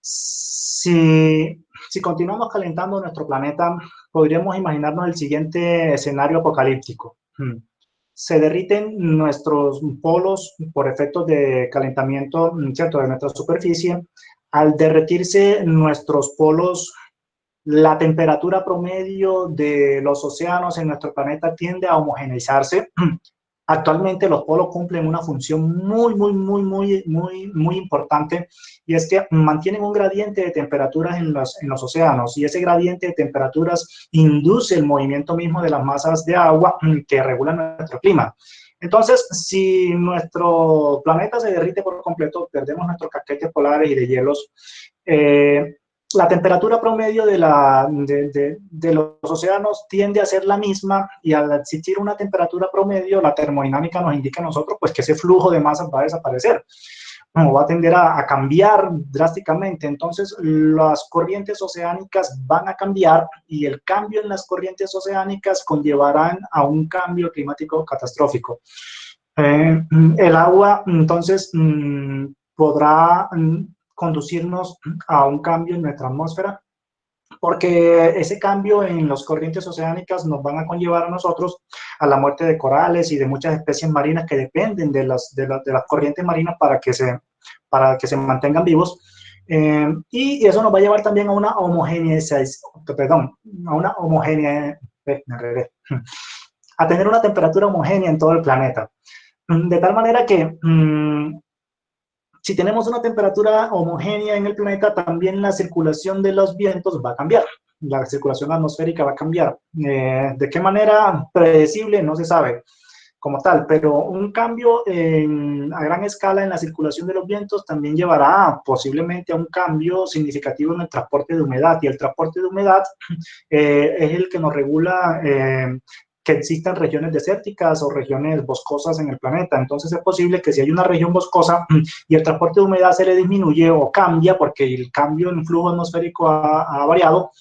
Si Si continuamos calentando nuestro planeta, podríamos imaginarnos el siguiente escenario apocalíptico. Se derriten nuestros polos por efectos de calentamiento, ¿cierto?, de nuestra superficie. Al derretirse nuestros polos, la temperatura promedio de los océanos en nuestro planeta tiende a homogeneizarse. Actualmente los polos cumplen una función muy importante, y es que mantienen un gradiente de temperaturas en los océanos, y ese gradiente de temperaturas induce el movimiento mismo de las masas de agua que regulan nuestro clima. Entonces, si nuestro planeta se derrite por completo, perdemos nuestros casquetes polares y de hielos, la temperatura promedio de los océanos tiende a ser la misma, y al existir una temperatura promedio, la termodinámica nos indica a nosotros pues, que ese flujo de masas va a desaparecer, o va a tender a cambiar drásticamente. Entonces, las corrientes oceánicas van a cambiar, y el cambio en las corrientes oceánicas conllevarán a un cambio climático catastrófico. El agua, entonces, podrá conducirnos a un cambio en nuestra atmósfera, porque ese cambio en las corrientes oceánicas nos van a conllevar a nosotros a la muerte de corales y de muchas especies marinas que dependen de las corrientes marinas para que se mantengan vivos. Y eso nos va a llevar también a una a tener una temperatura homogénea en todo el planeta. De tal manera que si tenemos una temperatura homogénea en el planeta, también la circulación de los vientos va a cambiar. La circulación atmosférica va a cambiar. ¿De qué manera? Predecible, no se sabe como tal, pero un cambio a gran escala en la circulación de los vientos también llevará posiblemente a un cambio significativo en el transporte de humedad, y el transporte de humedad es el que nos regula que existan regiones desérticas o regiones boscosas en el planeta. Entonces es posible que si hay una región boscosa y el transporte de humedad se le disminuye o cambia, porque el cambio en flujo atmosférico ha variado,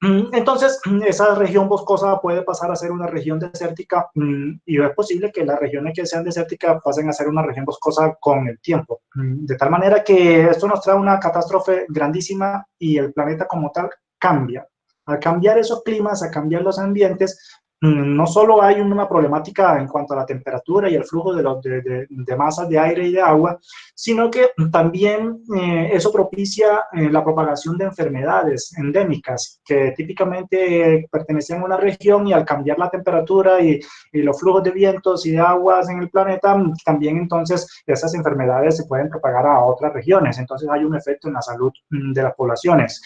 entonces esa región boscosa puede pasar a ser una región desértica, y es posible que las regiones que sean desérticas pasen a ser una región boscosa con el tiempo. De tal manera que esto nos trae una catástrofe grandísima, y el planeta como tal cambia. Al cambiar esos climas, a cambiar los ambientes, no solo hay una problemática en cuanto a la temperatura y el flujo de masas de aire y de agua, sino que también eso propicia la propagación de enfermedades endémicas que típicamente pertenecían a una región, y al cambiar la temperatura y los flujos de vientos y de aguas en el planeta, también entonces esas enfermedades se pueden propagar a otras regiones. Entonces hay un efecto en la salud de las poblaciones.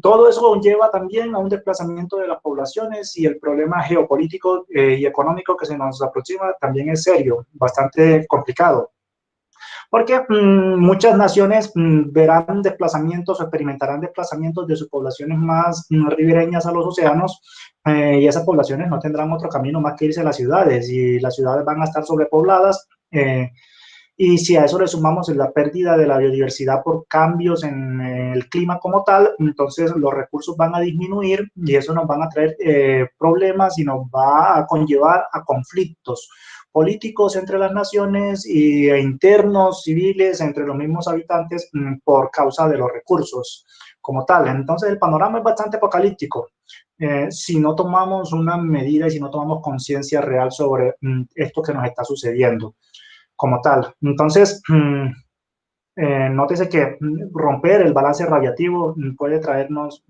Todo eso conlleva también a un desplazamiento de las poblaciones, y el problema geopolítico y económico que se nos aproxima también es serio, bastante complicado, porque muchas naciones verán desplazamientos o experimentarán desplazamientos de sus poblaciones más ribereñas a los océanos, y esas poblaciones no tendrán otro camino más que irse a las ciudades, y las ciudades van a estar sobrepobladas. Y si a eso le sumamos la pérdida de la biodiversidad por cambios en el clima como tal, entonces los recursos van a disminuir, y eso nos van a traer problemas, y nos va a conllevar a conflictos políticos entre las naciones e internos, civiles, entre los mismos habitantes, por causa de los recursos como tal. Entonces el panorama es bastante apocalíptico. Si no tomamos una medida y si no tomamos conciencia real sobre esto que nos está sucediendo como tal. Entonces, nótese que romper el balance radiativo puede traernos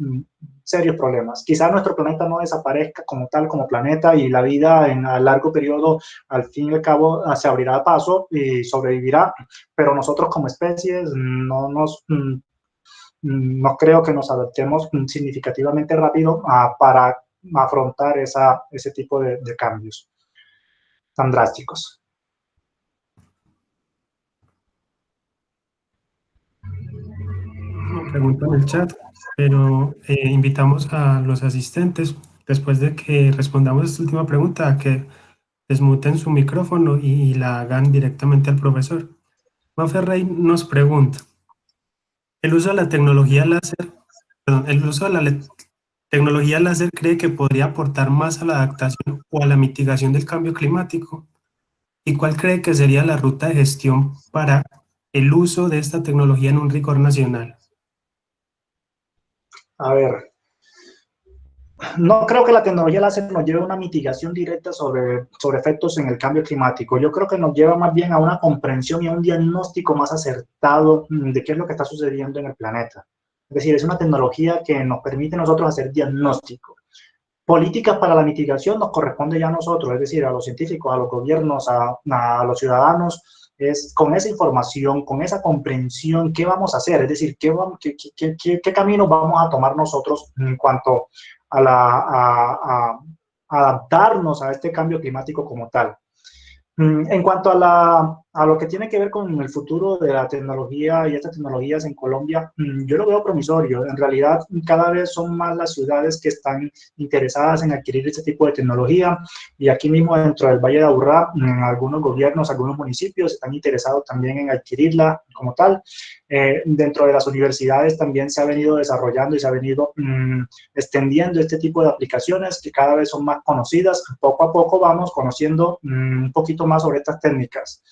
serios problemas. Quizá nuestro planeta no desaparezca como tal, como planeta, y la vida a largo periodo, al fin y al cabo, se abrirá paso y sobrevivirá, pero nosotros como especies no creo que nos adaptemos significativamente rápido para afrontar ese tipo de cambios tan drásticos.
Una pregunta en el chat, pero invitamos a los asistentes, después de que respondamos esta última pregunta, a que desmuten su micrófono y la hagan directamente al profesor. Maferrey nos pregunta, ¿el uso de la tecnología láser, perdón, el uso de la tecnología láser cree que podría aportar más a la adaptación o a la mitigación del cambio climático? ¿Y cuál cree que sería la ruta de gestión para el uso de esta tecnología en un rigor nacional?
A ver, no creo que la tecnología láser nos lleve a una mitigación directa sobre efectos en el cambio climático. Yo creo que nos lleva más bien a una comprensión y a un diagnóstico más acertado de qué es lo que está sucediendo en el planeta. Es decir, es una tecnología que nos permite a nosotros hacer diagnóstico. Políticas para la mitigación nos corresponde ya a nosotros, es decir, a los científicos, a los gobiernos, a los ciudadanos, es con esa información, con esa comprensión, ¿qué vamos a hacer? Es decir, ¿qué camino vamos a tomar nosotros en cuanto a adaptarnos a este cambio climático como tal? En cuanto a lo que tiene que ver con el futuro de la tecnología y estas tecnologías en Colombia, yo lo veo promisorio. En realidad, cada vez son más las ciudades que están interesadas en adquirir este tipo de tecnología, y aquí mismo dentro del Valle de Aburrá, algunos gobiernos, algunos municipios están interesados también en adquirirla como tal. Dentro de las universidades también se ha venido desarrollando y se ha venido extendiendo este tipo de aplicaciones que cada vez son más conocidas. Poco a poco vamos conociendo un poquito más sobre estas técnicas.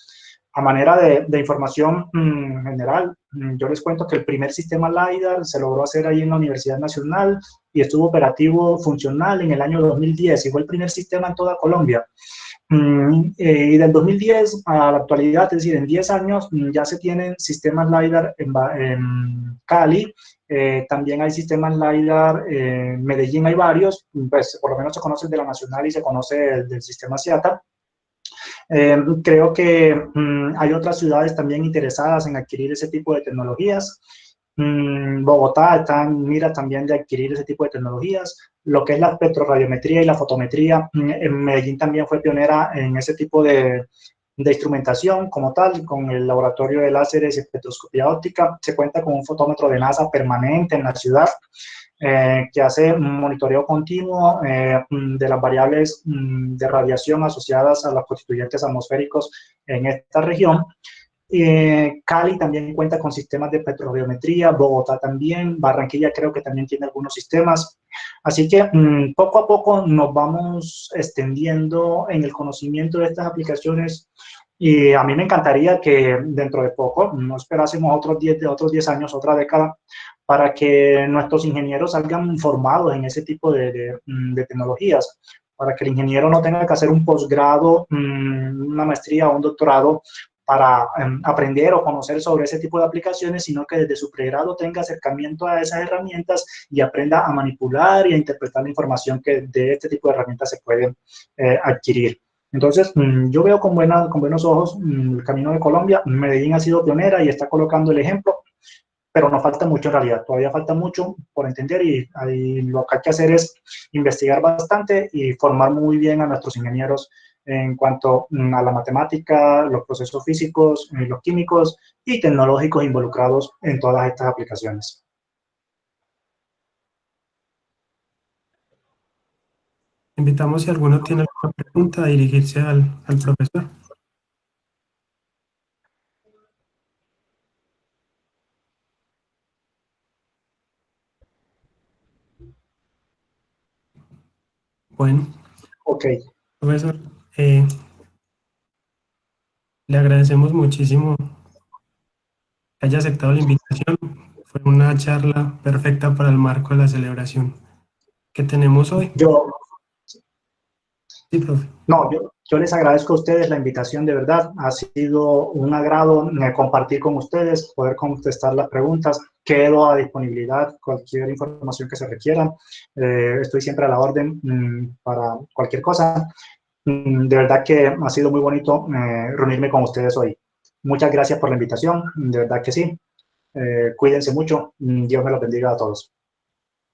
A manera de información general, yo les cuento que el primer sistema LiDAR se logró hacer ahí en la Universidad Nacional y estuvo operativo, funcional en el año 2010, y fue el primer sistema en toda Colombia. Y del 2010 a la actualidad, es decir, en 10 años, ya se tienen sistemas LiDAR en Cali, también hay sistemas LiDAR en Medellín, hay varios, pues por lo menos se conoce el de la Nacional y se conoce el del sistema CIATA. Creo que hay otras ciudades también interesadas en adquirir ese tipo de tecnologías. Bogotá mira también de adquirir ese tipo de tecnologías. Lo que es la espectroradiometría y la fotometría, en Medellín también fue pionera en ese tipo de instrumentación como tal, con el laboratorio de láseres y espectroscopía óptica. Se cuenta con un fotómetro de NASA permanente en la ciudad, que hace un monitoreo continuo de las variables de radiación asociadas a los constituyentes atmosféricos en esta región. Cali también cuenta con sistemas de espectroradiometría, Bogotá también, Barranquilla creo que también tiene algunos sistemas. Así que poco a poco nos vamos extendiendo en el conocimiento de estas aplicaciones, y a mí me encantaría que dentro de poco, no esperásemos otros 10 años, otra década, para que nuestros ingenieros salgan formados en ese tipo de tecnologías, para que el ingeniero no tenga que hacer un posgrado, una maestría o un doctorado para aprender o conocer sobre ese tipo de aplicaciones, sino que desde su pregrado tenga acercamiento a esas herramientas y aprenda a manipular y a interpretar la información que de este tipo de herramientas se puede adquirir. Entonces, yo veo con buenos ojos el camino de Colombia. Medellín ha sido pionera y está colocando el ejemplo, pero nos falta mucho en realidad. Todavía falta mucho por entender, y lo que hay que hacer es investigar bastante y formar muy bien a nuestros ingenieros en cuanto a la matemática, los procesos físicos, los químicos y tecnológicos involucrados en todas estas aplicaciones.
Invitamos, si alguno tiene alguna pregunta, a dirigirse al profesor. Bueno,
Ok.
profesor, le agradecemos muchísimo que haya aceptado la invitación. Fue una charla perfecta para el marco de la celebración que tenemos hoy.
Yo,
Sí, profe.
No, yo les agradezco a ustedes la invitación, de verdad. Ha sido un agrado compartir con ustedes, poder contestar las preguntas. Quedo a disponibilidad cualquier información que se requiera. Estoy siempre a la orden para cualquier cosa. De verdad que ha sido muy bonito reunirme con ustedes hoy. Muchas gracias por la invitación, de verdad que sí. Cuídense mucho. Dios me los bendiga a todos.